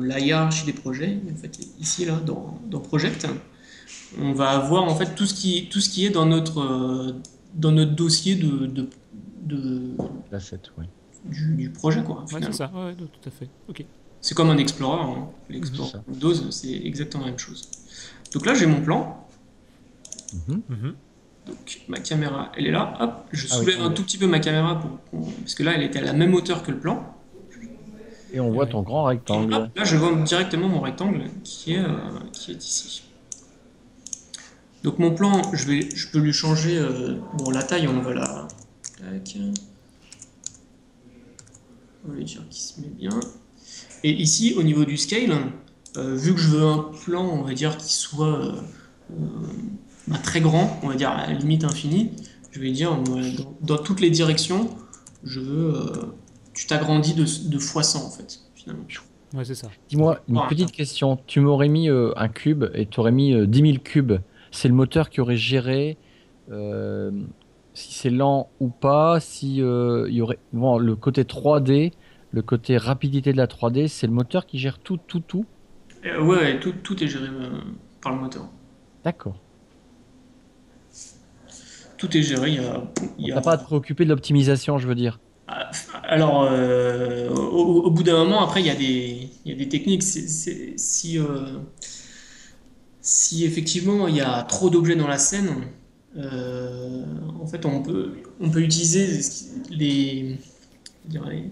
la hiérarchie des projets. En fait, ici, là, dans Project, on va avoir en fait tout ce qui est dans notre dossier L'asset, oui. du projet, quoi. Ouais, Finalement. c'est ça, ouais, tout à fait. Ok. C'est comme un Explorer. Hein. L'Explorer C'est ça. Windows, c'est exactement la même chose. Donc là, j'ai mon plan. Mhm. Mhm. Donc ma caméra, elle est là. Hop, je Ah oui, soulève un oui. tout petit peu ma caméra parce que là, elle était à la même hauteur que le plan. Et on voit ton grand rectangle. Hop, là, je vois directement mon rectangle qui est ici. Donc mon plan, je peux lui changer bon, la taille, on va la... Tac. On va lui dire qu'il se met bien. Et ici, au niveau du scale, vu que je veux un plan, on va dire, qui soit très grand, on va dire à la limite infinie, je vais dire dans toutes les directions, je veux, tu t'agrandis de fois 100 en fait, finalement. Ouais, c'est ça. Dis-moi, une petite question. Tu m'aurais mis un cube et tu aurais mis 10 000 cubes. C'est le moteur qui aurait géré euh, si c'est lent ou pas, si il y aurait bon, le côté 3D, le côté rapidité de la 3D, c'est le moteur qui gère tout. Ouais, tout est géré par le moteur. D'accord. Tout est géré, il y T'as a... pas à te préoccuper de l'optimisation, je veux dire. Alors, au bout d'un moment, après, il y a des techniques. Si effectivement il y a trop d'objets dans la scène, en fait, on peut utiliser les, je dirais,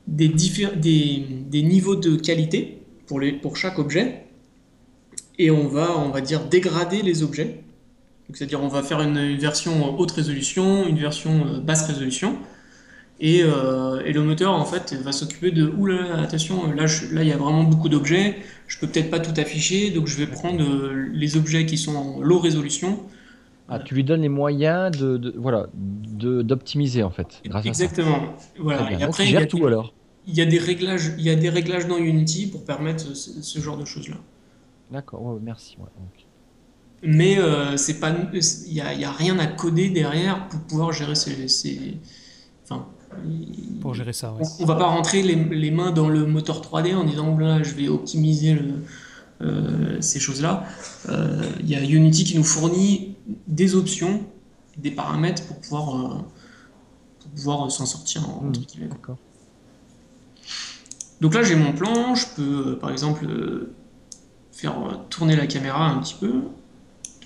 des niveaux de qualité pour chaque objet, et on va dire dégrader les objets. Donc, c'est-à-dire, on va faire une version haute résolution, une version basse résolution. Et le moteur, en fait, va s'occuper de oula, attention, là, il y a vraiment beaucoup d'objets, je peux peut-être pas tout afficher, donc je vais prendre les objets qui sont en low résolution. Ah, tu lui donnes les moyens voilà, d'optimiser en fait, grâce à ça. Exactement. Très Voilà. bien. Et Donc, après, il gère tout alors. il y a des réglages dans Unity pour permettre ce genre de choses-là. D'accord, ouais, merci. Ouais, ok. Mais c'est pas, il y a rien à coder derrière pour pouvoir gérer enfin, Pour gérer ça, ouais. on va pas rentrer les mains dans le moteur 3D en disant là je vais optimiser ces choses-là. Il y a Unity qui nous fournit des options, des paramètres pour pouvoir s'en sortir entre guillemets. D'accord. Donc là j'ai mon plan, je peux par exemple faire tourner la caméra un petit peu.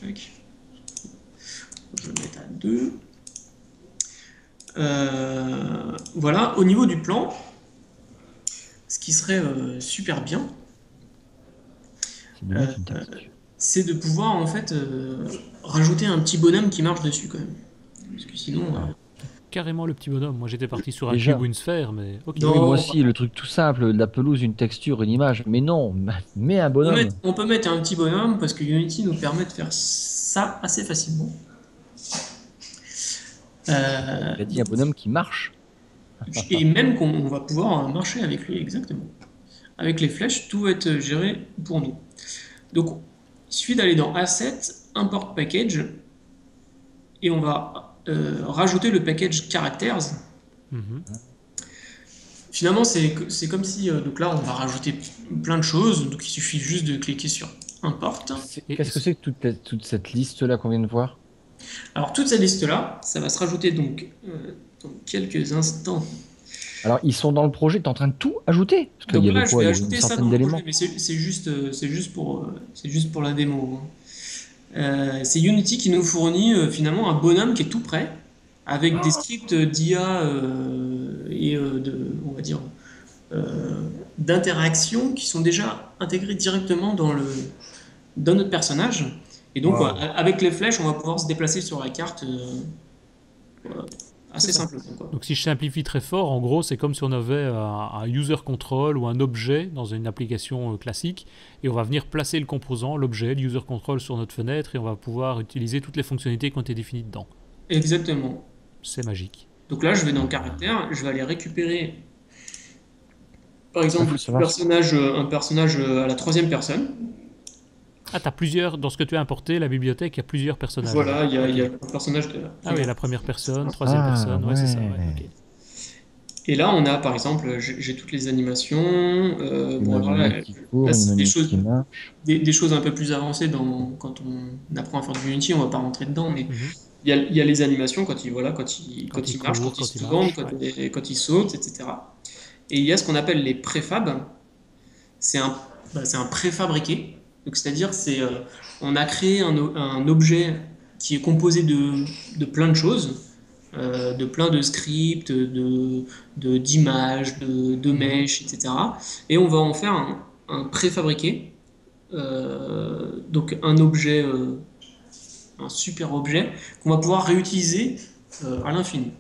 Tac. Je vais le mettre à 2. Voilà, au niveau du plan, ce qui serait super bien, C'est bien une tactique. c'est de pouvoir en fait rajouter un petit bonhomme qui marche dessus quand même. Parce que sinon. Carrément le petit bonhomme. Moi j'étais parti sur un Déjà. cube ou une sphère, mais ok. Non. Oui, moi aussi, le truc tout simple, de la pelouse, une texture, une image. Mais non, mets un bonhomme. On peut mettre un petit bonhomme parce que Unity nous permet de faire ça assez facilement. Il a dit un bonhomme qui marche. Et même qu'on va pouvoir marcher avec lui, exactement. Avec les flèches, tout va être géré pour nous. Donc, il suffit d'aller dans Asset, Import Package, et on va rajouter le package Characters. Mhm. Finalement, c'est comme si, donc là, on va rajouter plein de choses, donc il suffit juste de cliquer sur Import. Qu'est-ce que c'est que toute cette liste-là qu'on vient de voir? Alors, toute cette liste-là, ça va se rajouter donc dans quelques instants. Alors, ils sont dans le projet, tu es en train de tout ajouter? Parce qu'il Donc y là, avait je quoi? vais Il y avait une ajouter ça dans centaine le d'éléments. projet, mais c'est juste pour la démo. C'est Unity qui nous fournit finalement un bonhomme qui est tout prêt, avec des scripts d'IA et on va dire, d'interaction qui sont déjà intégrés directement dans notre personnage. Et donc, Wow. avec les flèches, on va pouvoir se déplacer sur la carte assez C'est ça. simplement, quoi. Donc si je simplifie très fort, en gros c'est comme si on avait un user control ou un objet dans une application classique et on va venir placer le composant, l'objet, le user control sur notre fenêtre et on va pouvoir utiliser toutes les fonctionnalités qui ont été définies dedans. Exactement. C'est magique. Donc là, je vais dans caractère, je vais aller récupérer, par exemple, faut savoir. un personnage à la troisième personne. Ah, t'as plusieurs, dans ce que tu as importé, la bibliothèque, il y a plusieurs personnages. Voilà, il y a Ok. un personnage de Ah oui, la première personne, troisième Ah, personne, ouais, c'est ça. ouais. Ouais, ok. Et là, on a par exemple, j'ai toutes les animations. Une Bon, alors là, manip qui court, là, une c'est manip qui marche. des choses un peu plus avancées quand on apprend à faire du Unity, on va pas rentrer dedans, mais Mhm. il y a les animations quand il marche, quand il court, se quand il tourne, marche, quand il saute, etc. Et il y a ce qu'on appelle les préfabs. C'est un préfabriqué. Donc, c'est-à-dire, on a créé un objet qui est composé de plein de choses, de plein de scripts, d'images, de mèches, etc. Et on va en faire un préfabriqué, donc un objet un super objet qu'on va pouvoir réutiliser à l'infini.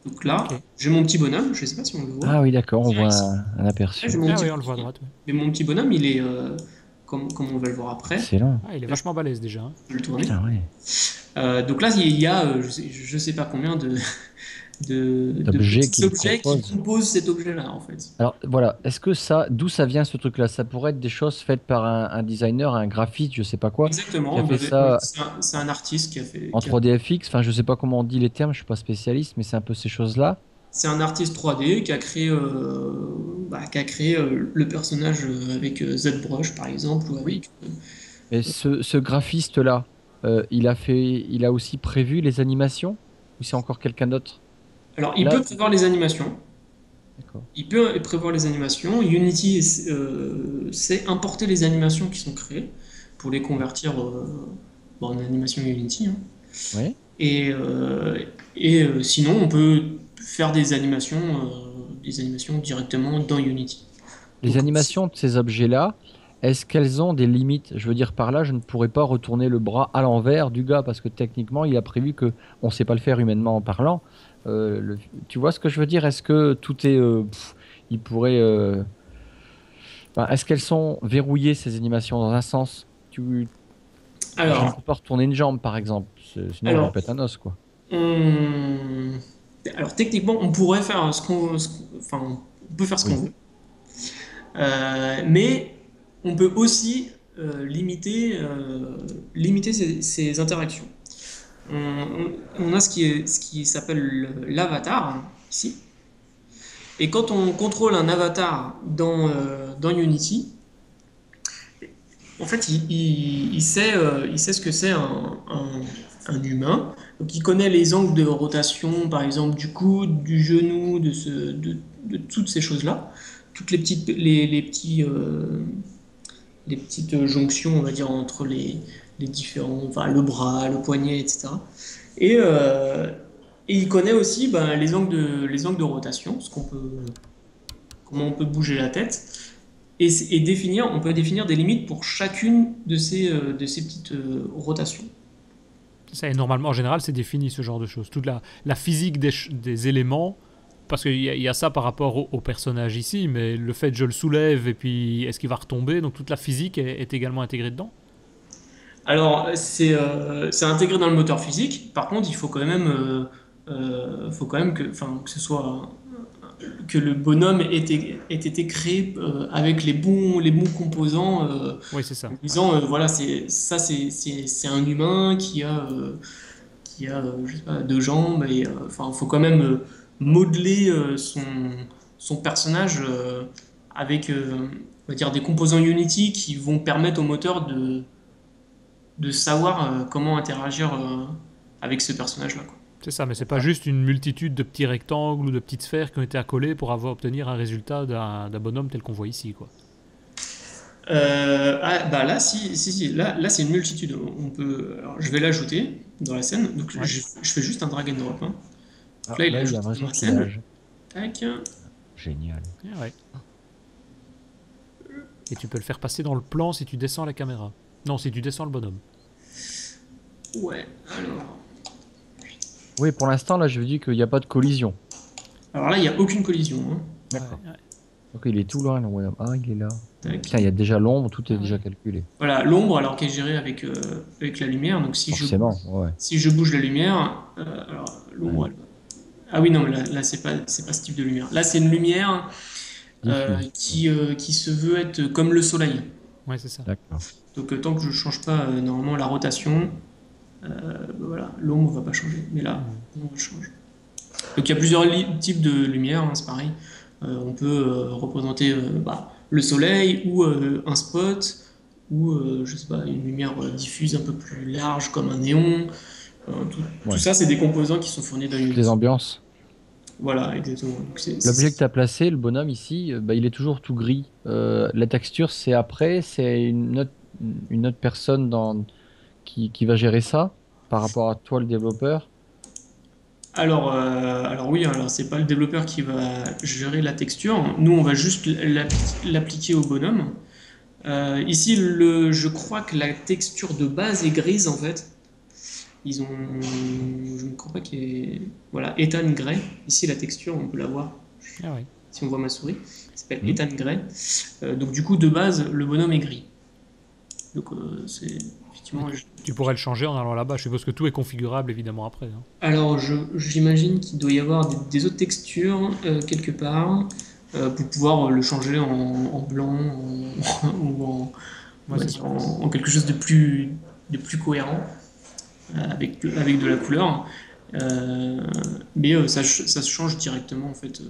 Donc là, Ok. j'ai mon petit bonhomme, je ne sais pas si on le voit. Ah oui, d'accord, on Tiens, voit ici. un Là, j'ai aperçu. mon Ah petit oui, on le voit à bonhomme. droite. Ouais. Mais mon petit bonhomme, il est, comme on va le voir après, Excellent. Ah, il est là, je vachement balèze déjà. Hein. peux le tourner. Putain, ouais. Donc là, il y a, je sais pas combien de D'objets petits qu'il objets qui propose. composent cet objet-là, en fait. Alors voilà, est-ce que ça, d'où ça vient ce truc-là? Ça pourrait être des choses faites par un designer, un graphiste, je sais pas quoi, qui a Exactement. fait Ouais, ça c'est un artiste qui a fait. en 3DFX. Enfin, je sais pas comment on dit les termes, je suis pas spécialiste, mais c'est un peu ces choses-là. C'est un artiste 3D qui a créé le personnage avec ZBrush, par exemple, ou Oui. avec. Et ce graphiste-là, il a aussi prévu les animations? Ou c'est encore quelqu'un d'autre? Alors, il Là, peut prévoir les animations. d'accord. Il peut prévoir les animations. Unity sait importer les animations qui sont créées pour les convertir en animation Unity, hein. Oui. Et, sinon, on peut faire des animations directement dans Unity. Les Donc, animations de ces objets-là, est-ce qu'elles ont des limites? Je veux dire par là, je ne pourrais pas retourner le bras à l'envers du gars parce que techniquement, il a prévu que on ne sait pas le faire humainement en parlant. Tu vois ce que je veux dire? Est-ce que tout est, il pourrait, enfin, est-ce qu'elles sont verrouillées ces animations dans un sens? Je ne alors, peux pas retourner une jambe, par exemple, sinon je me alors, pète un os, quoi. on- techniquement, on pourrait faire enfin, on peut faire ce qu'on Oui. veut. Mais on peut aussi limiter ces interactions. On a ce qui s'appelle l'avatar ici. Et quand on contrôle un avatar dans Unity, en fait, il sait ce que c'est un humain. Donc, il connaît les angles de rotation, par exemple, du coude, du genou, de toutes ces choses-là. Toutes les petites jonctions, on va dire, entre les différents, enfin, le bras, le poignet, etc. Et, euh, et il connaît aussi les angles de rotation, comment on peut bouger la tête. On peut définir des limites pour chacune de ces petites rotations. Ça, et normalement, en général, c'est défini ce genre de choses. Toute la physique des éléments, parce qu'il y a ça par rapport au personnage ici, mais le fait que je le soulève et puis est-ce qu'il va retomber, donc toute la physique est également intégrée dedans. Alors, c'est intégré dans le moteur physique. Par contre, il faut quand même que ce soit que le bonhomme ait été créé avec les bons composants, Oui, c'est ça. en Ouais. disant voilà, c'est un humain qui a je sais pas, deux jambes et enfin, il faut quand même modeler son personnage avec on va dire des composants Unity qui vont permettre au moteur de savoir comment interagir avec ce personnage-là, quoi. C'est ça, mais c'est pas juste une multitude de petits rectangles ou de petites sphères qui ont été accolées pour obtenir un résultat d'un bonhomme tel qu'on voit ici, quoi. Bah là, si, là c'est une multitude. Alors, je vais l'ajouter dans la scène. Donc, Ouais. je fais juste un drag and drop, hein. Donc Ah, là, il est là, il y a ajouté dans l'impression la qu'il scène. nage. Tac. Génial. Ah ouais. Et tu peux le faire passer dans le plan si tu descends la caméra. Non, si tu descends le bonhomme. Ouais, alors. Oui, pour l'instant, là, je veux dire qu'il n'y a pas de collision. Alors là, il n'y a aucune collision, hein. D'accord. Ouais, ouais. Donc il est tout loin, le bonhomme. Ah, il est là. Tac. Putain, il y a déjà l'ombre, tout est Ah déjà ouais. calculé. Voilà, l'ombre, alors qu'elle est gérée avec la lumière. Donc Forcément, ouais. si je bouge la lumière, alors l'ombre, Ouais. ah oui, non, mais là c'est pas ce type de lumière. Là, c'est une lumière Diffuse. qui se veut être comme le soleil. Ouais, c'est ça. D'accord. Donc tant que je change pas normalement la rotation, voilà, l'ombre va pas changer. Mais là, Mhm. l'ombre change. Donc il y a plusieurs types de lumière, hein, c'est pareil. On peut représenter le soleil ou un spot ou je sais pas, une lumière diffuse un peu plus large comme un néon. Tout Ouais. ça, c'est des composants qui sont fournis dans Toutes les Unity. ambiances. Voilà, exactement. Donc, L'objet que tu as placé, le bonhomme ici, bah, il est toujours tout gris. La texture, c'est après, c'est une autre personne qui va gérer ça par rapport à toi, le développeur. alors oui, alors c'est pas le développeur qui va gérer la texture. Nous, on va juste l'appliquer au bonhomme. Ici, je crois que la texture de base est grise en fait. Ils ont, je ne crois pas qu'il y ait, voilà, Ethan Gray. Ici, la texture, on peut la voir Ah ouais. si on voit ma souris. Il s'appelle Mhm. Ethan Gray. Donc du coup, de base, le bonhomme est gris. Donc c'est effectivement. Tu pourrais le changer en allant là-bas. Je suppose que tout est configurable évidemment après, hein. Alors, j'imagine qu'il doit y avoir des autres textures quelque part pour pouvoir le changer en blanc ou on Ouais, va c'est dire ça. en quelque chose de plus cohérent avec de la couleur. Mais ça se change directement en fait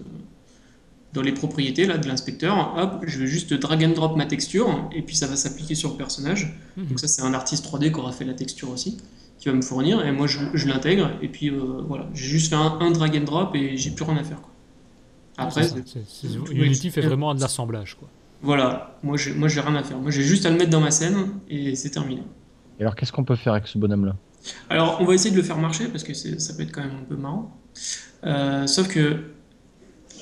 dans les propriétés là, de l'inspecteur. Hop, je vais juste drag and drop ma texture et puis ça va s'appliquer sur le personnage. Donc Mhm. ça, c'est un artiste 3D qui aura fait la texture aussi, qui va me fournir et moi je l'intègre et puis voilà, j'ai juste fait un drag and drop et j'ai plus rien à faire, quoi. Ouais, c'est Après, ça. Unity fait vraiment de l'assemblage, quoi. voilà, moi j'ai rien à faire. Moi j'ai juste à le mettre dans ma scène et c'est terminé. Et alors, qu'est-ce qu'on peut faire avec ce bonhomme-là? Alors on va essayer de le faire marcher parce que ça peut être quand même un peu marrant. Sauf que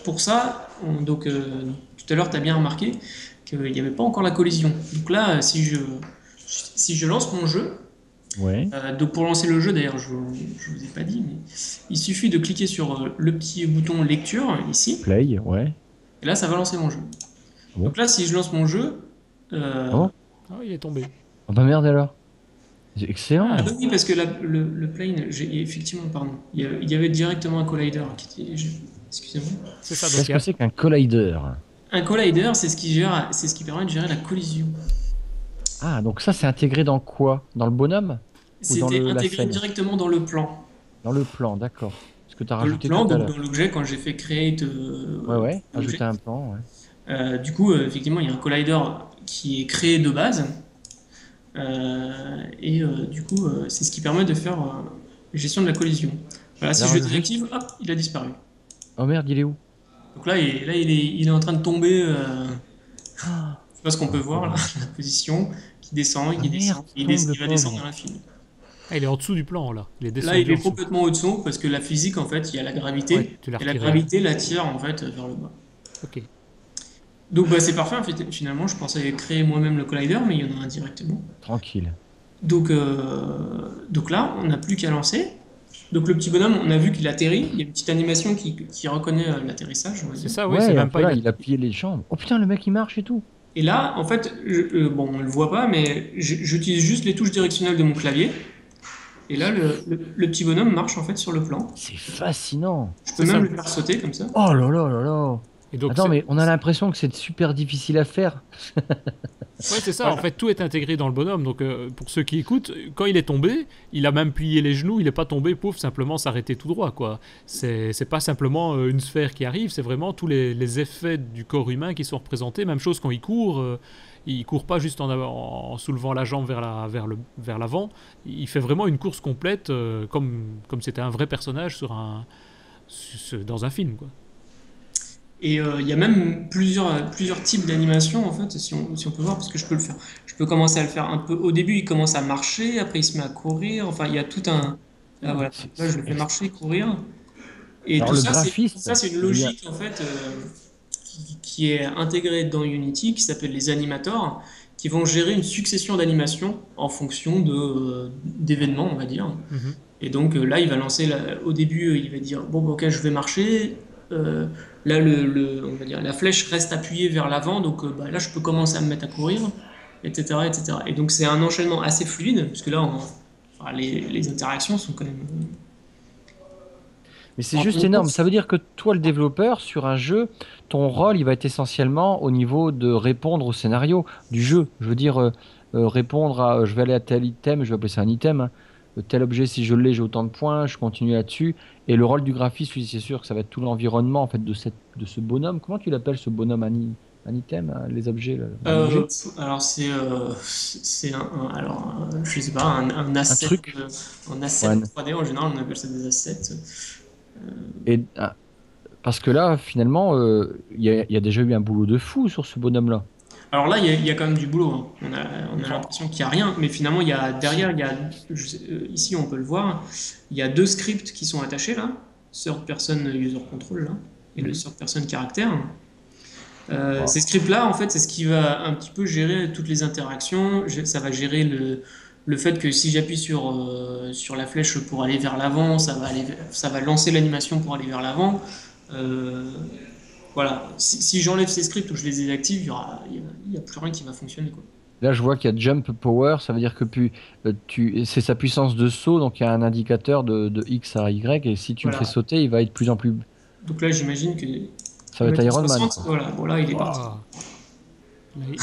pour ça, donc tout à l'heure tu as bien remarqué qu'il n'y avait pas encore la collision. Donc là, si je lance mon jeu, Ouais. donc pour lancer le jeu, d'ailleurs, je ne vous ai pas dit, mais il suffit de cliquer sur le petit bouton lecture ici, Play, ouais. et là ça va lancer mon jeu. Bon. Donc là, si je lance mon jeu, Oh, Ah, il est tombé. oh bah merde alors. C'est excellent. Ah, oui, parce que le plane, effectivement, pardon, il y avait directement un collider qui était. Excusez-moi. c'est ça. Donc, Qu'est-ce que c'est qu'un collider? Un collider, c'est ce qui permet de gérer la collision. Ah, donc ça, c'est intégré dans quoi? Dans le bonhomme? Ou dans C'était la intégré scène? directement dans le plan. Dans le plan, d'accord. Ce que tu as Dans le rajouté plan, tout à donc l'heure. dans l'objet, quand j'ai fait create Ouais, ouais, l'objet. ajouter un plan, ouais. Du coup, effectivement, il y a un collider qui est créé de base. Du coup, c'est ce qui permet de faire gestion de la collision. Voilà, si Alors, je le juste... désactive, hop, il a disparu. Oh merde, il est où? Donc là, il est en train de tomber. Ah, Je sais pas ce qu'on peut oh, voir là, la position qui descend, ah qui merde, descend, tombe le il va descendre pauvre. à l'infini. ah, il est en dessous du plan, là. Il est Là, il descendu est en dessous. complètement au-dessous parce que la physique, en fait, il y a la Ouais, gravité tu l'as et la retiré. gravité l'attire en fait vers le bas. Ok. Donc bah, c'est parfait. En fait, finalement, je pensais créer moi-même le collider, mais il y en a un directement. Tranquille. Donc là, on n'a plus qu'à lancer. Donc le petit bonhomme, on a vu qu'il atterrit. Il y a une petite animation qui reconnaît l'atterrissage, on va C'est dire. ça, oui, Ouais, c'est et même après, pas. là, il a plié les jambes. Oh putain, le mec, il marche et tout. Et là, en fait, bon, on le voit pas, mais j'utilise juste les touches directionnelles de mon clavier. Et là, le petit bonhomme marche en fait sur le plan. C'est fascinant. Je peux C'est même ça. le faire sauter comme ça. Oh là là là là. Et donc, Attends, mais on a l'impression que c'est super difficile à faire. ouais, c'est ça. Voilà. En fait, tout est intégré dans le bonhomme. Donc, pour ceux qui écoutent, quand il est tombé, il a même plié les genoux. Il n'est pas tombé, pouf, simplement s'arrêter tout droit, quoi. C'est pas simplement une sphère qui arrive. C'est vraiment tous les effets du corps humain qui sont représentés. Même chose quand il court. Il court pas juste en soulevant la jambe vers l'avant. Il fait vraiment une course complète, comme c'était un vrai personnage dans un film, quoi. Et il y a même plusieurs types d'animation en fait, si on peut voir, parce que je peux le faire. Je peux commencer à le faire un peu. Au début, il commence à marcher, après il se met à courir. Enfin, il y a tout un. Là, voilà. Là, je le fais marcher, courir. Et Alors, tout le ça, graphiste, c'est une il y a- logique en fait qui est intégrée dans Unity, qui s'appelle les animators, qui vont gérer une succession d'animations en fonction d'événements, on va dire. Mhm. Et donc là, il va lancer, au début, il va dire, bon, bah, ok, je vais marcher. Euh, Là, on va dire, la flèche reste appuyée vers l'avant, donc bah, là, je peux commencer à me mettre à courir, etc., etc. Et donc, c'est un enchaînement assez fluide, puisque là, enfin, les interactions sont quand même. Mais c'est En juste gros, énorme. Ça veut dire que toi, le développeur, sur un jeu, ton rôle, il va être essentiellement au niveau de répondre au scénario du jeu. Je veux dire, répondre à, je vais aller à tel item, je vais appeler ça un item, hein. Tel objet, si je l'ai, j'ai autant de points, je continue là-dessus. Et le rôle du graphiste, oui, c'est sûr que ça va être tout l'environnement en fait de ce bonhomme. Comment tu l'appelles ce bonhomme, un item, hein, les objets, là, un objet, Alors, c'est je sais pas, un un asset, truc. un asset Ouais. 3D, en général, on appelle ça des assets. Et parce que là, finalement, il y a déjà eu un boulot de fou sur ce bonhomme-là. Alors là, il y a quand même du boulot, hein. On a l'impression qu'il n'y a rien, mais finalement, derrière, ici, on peut le voir, il y a deux scripts qui sont attachés là, third person user control là, et le third person caractère. Wow. Ces scripts-là, en fait, c'est ce qui va un petit peu gérer toutes les interactions. Ça va gérer le fait que si j'appuie sur la flèche pour aller vers l'avant, ça va lancer l'animation pour aller vers l'avant. Euh, voilà. Si j'enlève ces scripts ou je les désactive, il y a plus rien qui va fonctionner, quoi. Là, je vois qu'il y a Jump Power, ça veut dire que c'est sa puissance de saut, donc il y a un indicateur de X à Y, et si tu le fais Voilà. sauter, il va être de plus en plus. Donc là, j'imagine que Ça on va va être dire Iron Man, 60. quoi. Voilà. Bon, là, il est parti. Waouh. Mais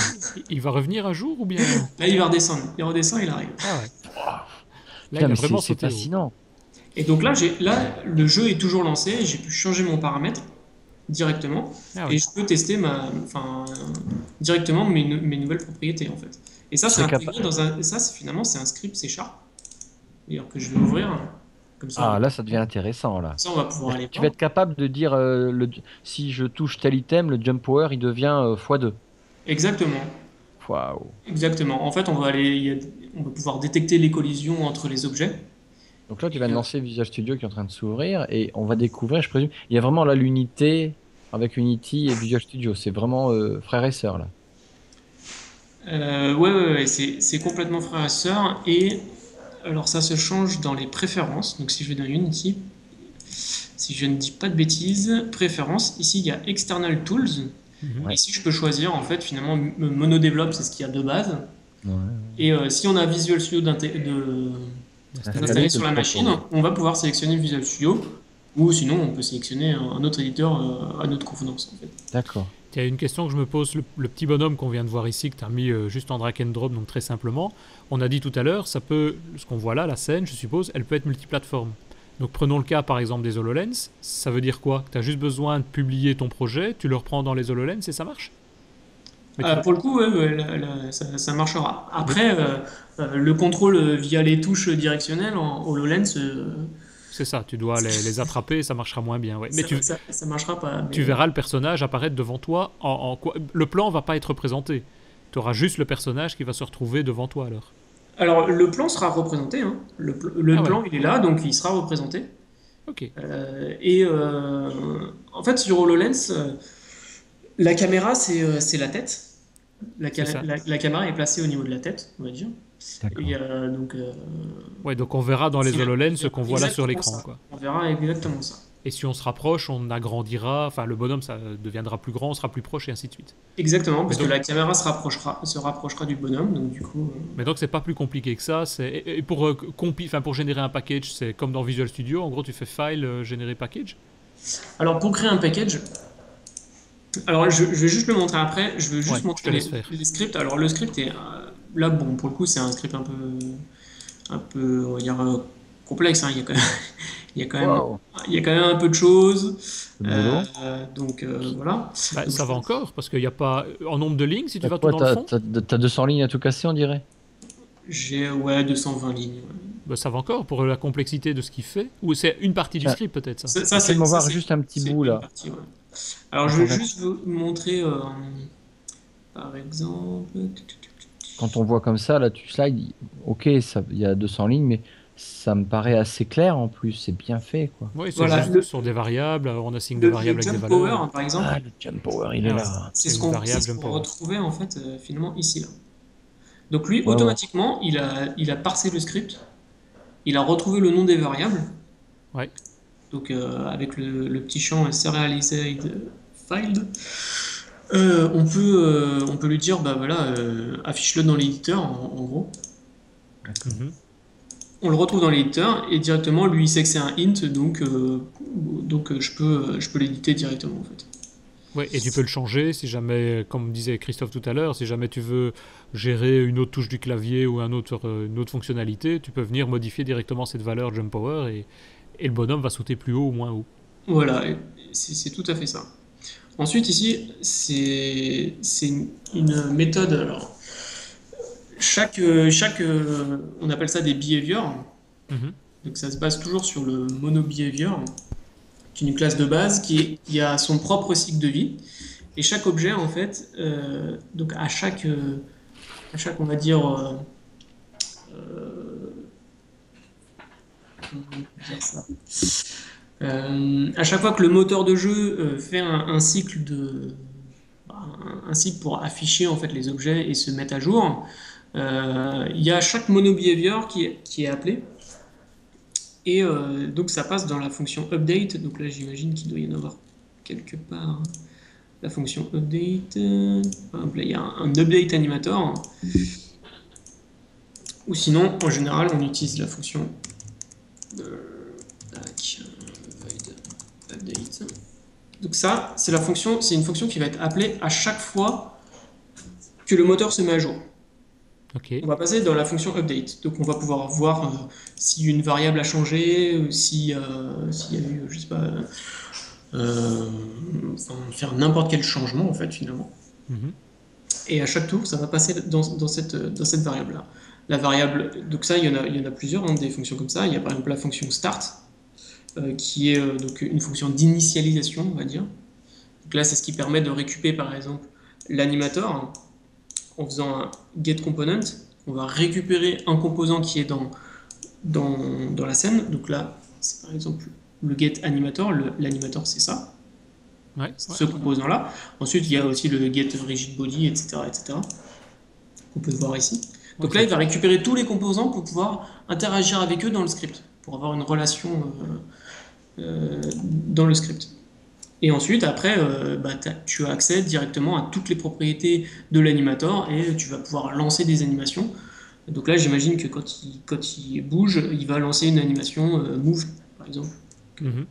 il va revenir un jour ou bien? Là, il va redescendre. Il redescend, il arrive. Ah ouais. Là, Putain, il a mais vraiment c'est sauté haut. fascinant. Et donc là, le jeu est toujours lancé. J'ai pu changer mon paramètre directement Ah et oui. je peux tester directement mes nouvelles propriétés en fait. Et ça, Tu c'est serais intégré capable. finalement, c'est un script C Sharp, d'ailleurs que je vais ouvrir. Comme ça, Ah, là, ça devient intéressant, là. on va pouvoir aller Tu vas voir. être capable de dire si je touche tel item, le Jump Power, il devient x2. Exactement, Waouh. exactement. En fait, on va pouvoir détecter les collisions entre les objets. Donc là, tu vas Et, de lancer Visual Studio qui est en train de s'ouvrir et on va découvrir, je présume, il y a vraiment là l'unité avec Unity et Visual Studio. C'est vraiment frère et sœur là. ouais, c'est complètement frère et sœur. Et alors, ça se change dans les préférences. Donc, si je vais dans Unity, si je ne dis pas de bêtises, préférences, ici il y a External Tools. Mhm. Ouais. Ici, je peux choisir, en fait, finalement, Monodevelop, c'est ce qu'il y a de base. Ouais. Et si on a Visual Studio d'installer Installer de sur la le machine, contourner. on va pouvoir sélectionner Visual Studio. Ou sinon, on peut sélectionner un autre éditeur à notre convenance, en fait. D'accord. Il y a une question que je me pose, le petit bonhomme qu'on vient de voir ici, que tu as mis juste en drag and drop, donc très simplement. On a dit tout à l'heure, ce qu'on voit là, la scène, je suppose, elle peut être multiplateforme. Donc prenons le cas par exemple des HoloLens, ça veut dire quoi? Tu as juste besoin de publier ton projet, tu le reprends dans les HoloLens et ça marche? Mais Pour le coup, ouais, ça marchera. Après, le contrôle via les touches directionnelles en HoloLens, c'est ça, tu dois les attraper et ça marchera moins bien. Ouais. Mais ça marchera pas. tu Mais, verras le personnage apparaître devant toi en quoi. Le plan va pas être représenté. Tu auras juste le personnage qui va se retrouver devant toi alors. alors, le plan sera représenté, hein. Le Ah ouais, plan, il est là, donc il sera représenté. ok, Et en fait, sur HoloLens, la caméra, c'est la tête. c'est ça. La caméra est placée au niveau de la tête, on va dire. D'accord. Et donc, Ouais, donc on verra dans les HoloLens ce qu'on voit là sur exactement l'écran, ça. quoi. On verra exactement ça. Et si on se rapproche, on agrandira, enfin le bonhomme ça deviendra plus grand, on sera plus proche et ainsi de suite. Exactement, Mais parce que donc, la caméra se rapprochera du bonhomme, donc du coup. mais donc c'est pas plus compliqué que ça. Et pour, pour générer un package, c'est comme dans Visual Studio, en gros tu fais file, générer package. Alors, pour créer un package, alors je vais juste le montrer après, je veux Ouais, juste je te montrer laisse faire. les scripts. Alors, le script est. Là, bon, pour le coup, c'est un script un peu, on va dire, complexe, hein. Il y a quand même, Waouh. il y a quand même un peu de choses. Le boulot. Donc, voilà. Bah, Donc, ça va encore, parce qu'il n'y a pas. En nombre de lignes, si tu T'as vas tout quoi? dans le fond, T'as 200 lignes à tout casser, on dirait? j'ai, ouais, 220 lignes. Ouais. bah, ça va encore pour la complexité de ce qu'il fait. Ou c'est une partie du Tiens, script peut-être ça. fais-moi voir juste un petit c'est bout une là. partie, ouais. Alors, je Attends, vais juste vous montrer, par exemple. quand on voit comme ça, là, tu slides, ok, il y a 200 lignes, mais ça me paraît assez clair en plus, c'est bien fait, quoi. Oui, c'est Voilà, juste sur des variables, on assigne des le variables avec des jump valeurs. power, par exemple, Ah, le jump power, il est Ah ouais, là. c'est c'est ce une variable c'est ce jump qu'on power. retrouvait en fait finalement ici là. Donc lui, Ouais, ouais. automatiquement, il a parsé le script, il a retrouvé le nom des variables, Ouais. donc avec le petit champ serialized filed, on peut lui dire, bah voilà, affiche-le dans l'éditeur, en gros. Mhm. On le retrouve dans l'éditeur et directement, lui, il sait que c'est un int, donc je peux l'éditer directement en fait. Ouais, et tu peux le changer si jamais, comme disait Christophe tout à l'heure, si jamais tu veux gérer une autre touche du clavier ou une autre fonctionnalité, tu peux venir modifier directement cette valeur jump power et le bonhomme va sauter plus haut ou moins haut. Voilà, et c'est tout à fait ça. Ensuite, ici, c'est une méthode. Alors, on appelle ça des behaviors. Mhm. Donc, ça se base toujours sur le mono-behavior, qui est une classe de base qui a son propre cycle de vie. Et chaque objet, en fait, donc on va dire, comment on peut dire ça. À chaque fois que le moteur de jeu fait un cycle un cycle pour afficher en fait les objets et se mettre à jour, Il y a chaque mono-behavior qui est appelé. Et donc ça passe dans la fonction update. Donc là, j'imagine qu'il doit y en avoir quelque part. La fonction update. Par exemple, là, il y a un update animator. Ou sinon, en général, on utilise la fonction void update. Donc ça, c'est une fonction qui va être appelée à chaque fois que le moteur se met à jour. Ok. On va passer dans la fonction update. Donc on va pouvoir voir si une variable a changé, ou s'il y a eu, je sais pas, enfin, faire n'importe quel changement en fait finalement. Mhm. Et à chaque tour, ça va passer dans cette variable-là. La variable, donc ça, il y en a plusieurs, hein, des fonctions comme ça. Il y a par exemple la fonction start, qui est donc une fonction d'initialisation, on va dire. Donc là, c'est ce qui permet de récupérer par exemple l'animator en faisant un get component. On va récupérer un composant qui est dans la scène. Donc là, c'est par exemple le get animator. L'animator, c'est ça. Ouais, Ce composant-là. Ensuite, il y a aussi le get rigid body, etc., etc., qu'on peut voir ici. Donc là, il va récupérer tous les composants pour pouvoir interagir avec eux dans le script, pour avoir une relation dans le script. Et ensuite, après, tu as accès directement à toutes les propriétés de l'animator et tu vas pouvoir lancer des animations. Donc là, j'imagine que quand il bouge, il va lancer une animation move, par exemple. Mhm.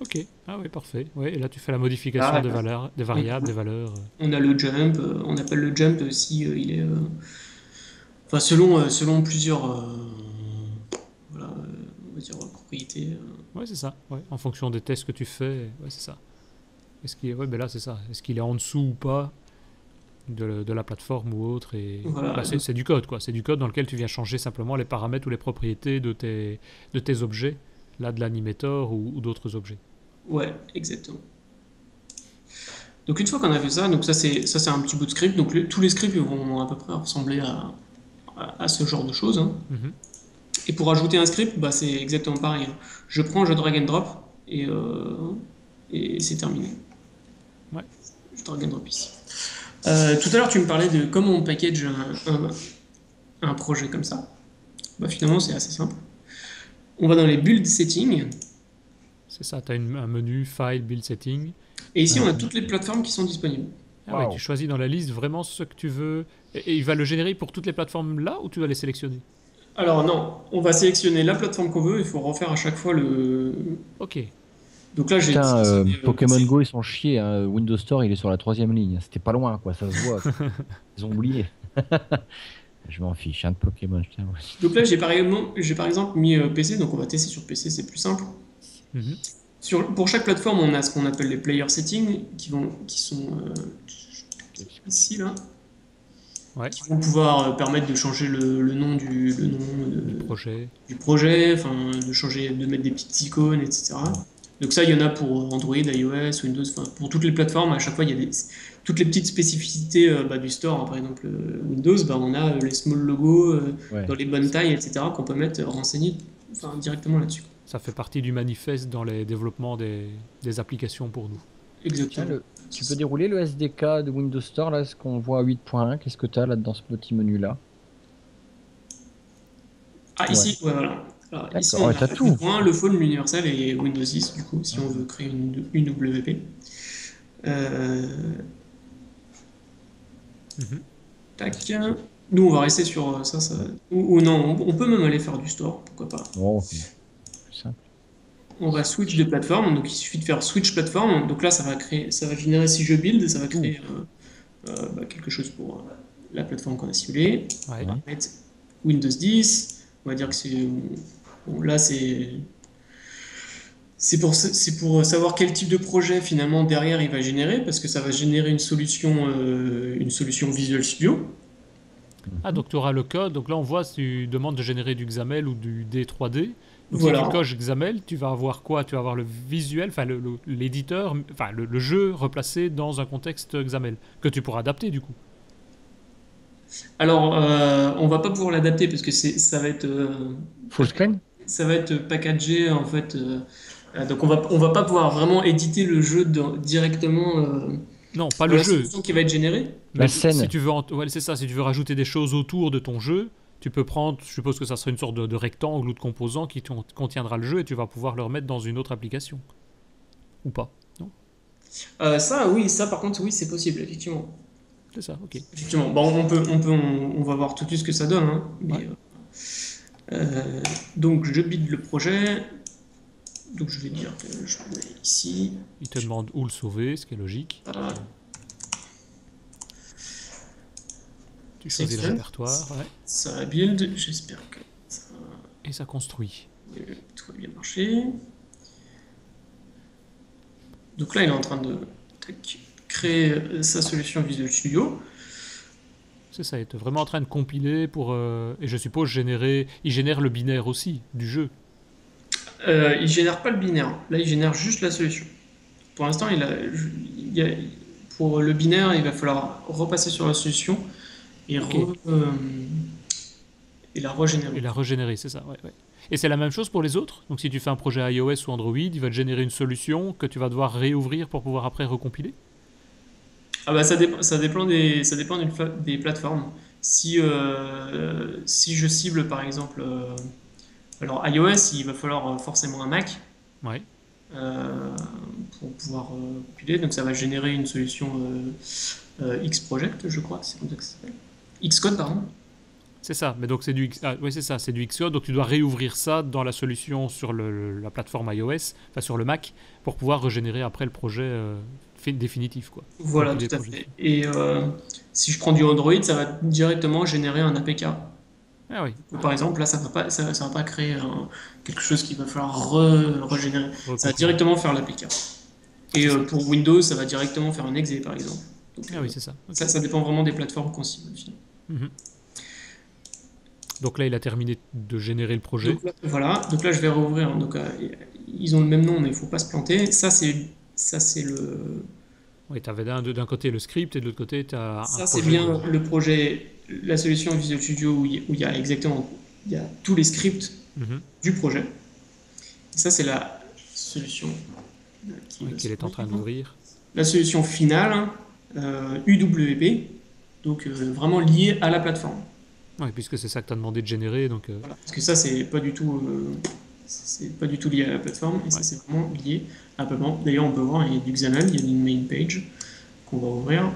Ok, ah oui, parfait. Ouais, et là, tu fais la modification des valeurs, des variables, des valeurs. On a le jump, on appelle le jump si il est... Enfin, selon plusieurs voilà, on va dire, propriétés. Ouais, c'est ça. Ouais, en fonction des tests que tu fais, ouais, c'est ça. Est-ce qu'il est... Ouais, ben là, c'est ça. Est-ce qu'il est en dessous ou pas de la plateforme ou autre et... Voilà. Bah, c'est du code, quoi. C'est du code dans lequel tu viens changer simplement les paramètres ou les propriétés de tes objets, là, de l'animator ou d'autres objets. Ouais, exactement. Donc une fois qu'on a fait ça, donc ça c'est un petit bout de script. Donc tous les scripts vont à peu près ressembler à ce genre de choses, hein. Mhm. Et pour ajouter un script, bah, c'est exactement pareil, hein. Je prends, je drag and drop et c'est terminé. Ouais. Je drag and drop ici. Tout à l'heure, tu me parlais de comment on package un projet comme ça. Bah, finalement, c'est assez simple. On va dans les build settings. C'est ça, tu as un menu, file, build setting. Et ici, on a toutes les plateformes qui sont disponibles. Ah ouais, tu choisis dans la liste vraiment ce que tu veux. Et il va le générer pour toutes les plateformes là ou tu dois les sélectionner? Alors non, on va sélectionner la plateforme qu'on veut, il faut refaire à chaque fois le... Ok. Donc là, j'ai Putain, sélectionné, Pokémon Go, ils sont chiés, hein. Windows Store, il est sur la 3e ligne. C'était pas loin, quoi. Ça se voit. Ils ont oublié. Je m'en fiche, un de Pokémon. Putain. Donc là, j'ai par exemple mis PC, donc on va tester sur PC, c'est plus simple. Mhm. Pour chaque plateforme, on a ce qu'on appelle les player settings, qui sont ici, là, Ouais, qui vont pouvoir permettre de changer le nom projet. du projet, enfin, de mettre des petites icônes, etc. Donc ça, il y en a pour Android, iOS, Windows, enfin, pour toutes les plateformes. À chaque fois, il y a toutes les petites spécificités du store, hein. Par exemple, Windows, on a les small logos Ouais. dans les bonnes tailles, etc., qu'on peut mettre renseignés directement là-dessus. Ça fait partie du manifeste dans les développements des applications pour nous. Exactement. Tiens, tu peux dérouler le SDK de Windows Store, là, ce qu'on voit à 8.1. Qu'est-ce que tu as là dans ce petit menu-là? Ah, ici, ouais, voilà. Alors, ici, D'accord, on ouais, a t'as tout. le phone, l'universel et Windows 10, du coup, si on veut créer une WP. Euh, Mhm. Tac. Nous, on va rester sur ça. Ou non, on peut même aller faire du store, pourquoi pas. Oh, c'est plus simple. On va switch de plateforme, donc il suffit de faire switch plateforme. Donc là, ça va générer, si je build, ça va créer quelque chose pour la plateforme qu'on a ciblée. Ouais. On va mettre Windows 10. On va dire que c'est. Bon, là, c'est pour savoir quel type de projet finalement derrière il va générer, parce que ça va générer une solution Visual Studio. Ah, donc tu auras le code. Donc là, on voit si tu demandes de générer du XAML ou du D3D. Donc Voilà. si tu coches XAML, tu vas avoir quoi? Tu vas avoir le visuel, enfin l'éditeur, enfin le jeu replacé dans un contexte XAML que tu pourras adapter du coup. Alors, on va pas pouvoir l'adapter parce que ça va être Full screen? packagé en fait. Donc on va pas pouvoir vraiment éditer le jeu directement Non, pas le La jeu. solution qui va être générée. La Mais scène. Si tu veux, ouais, c'est ça. Si tu veux rajouter des choses autour de ton jeu, tu peux prendre. Je suppose que ça sera une sorte de rectangle ou de composant qui contiendra le jeu et tu vas pouvoir le remettre dans une autre application. Ou pas. Non. Ça, oui, ça par contre, oui, c'est possible, effectivement. C'est ça. Ok. Effectivement. Bon, on va voir tout de suite ce que ça donne, hein, mais, Ouais. donc, je bide le projet. Donc, je vais dire que je le mets ici. Il te demande où le sauver, ce qui est logique. Voilà. Tu choisis le Section. répertoire, ouais, Ça va build. J'espère que et ça construit. tout va bien marcher. Donc là, il est en train de créer sa solution Visual Studio. C'est ça, il est vraiment en train de compiler pour... et je suppose il génère le binaire aussi, du jeu. Il génère pas le binaire. Là, il génère juste la solution. Pour l'instant, pour le binaire, il va falloir repasser sur la solution et, Ok. et la régénérer. Et la régénérer, c'est ça, ouais, ouais. Et c'est la même chose pour les autres. Donc si tu fais un projet iOS ou Android, il va te générer une solution que tu vas devoir réouvrir pour pouvoir après recompiler. Ah bah ça dépend des plateformes. Si je cible par exemple, alors iOS, il va falloir forcément un Mac Ouais, euh, pour pouvoir compiler. Donc ça va générer une solution Xproject, je crois, c'est comme ça que ça s'appelle. Xcode, pardon. c'est ça. Mais donc c'est ouais, c'est ça, c'est du Xcode. Donc tu dois réouvrir ça dans la solution sur la plateforme iOS, enfin sur le Mac, pour pouvoir régénérer après le projet définitif, quoi. Voilà, Compiler tout le à projet. fait. Et si je prends du Android, ça va directement générer un APK. Ah oui, Par exemple, là, ça va pas créer quelque chose qu'il va falloir régénérer. Ça va recompiler. directement faire l'APK. Et pour Windows, ça va directement faire un exe, par exemple. Donc, Ah oui, c'est ça. Ok. ça dépend vraiment des plateformes qu'on cible. Finalement. Mhm. Donc là, il a terminé de générer le projet. Voilà, donc là, je vais rouvrir. Donc, ils ont le même nom, mais il faut pas se planter. Ça, c'est le. Oui, tu avais d'un côté le script et de l'autre côté, tu as un Ça, c'est projet. bien le projet, la solution Visual Studio où il y a exactement il y a tous les scripts Mhm. du projet. Et ça, c'est la solution qui Oui, va qu'il est en train s'ouvrir. d'ouvrir. La solution finale, UWP, donc vraiment liée à la plateforme. Oui, puisque c'est ça que tu as demandé de générer. Donc, Voilà. Parce que ça, c'est pas du tout lié à la plateforme, et ça, ouais. c'est vraiment lié à la plateforme. D'ailleurs, on peut voir, il y a du XAML, il y a une main page qu'on va ouvrir.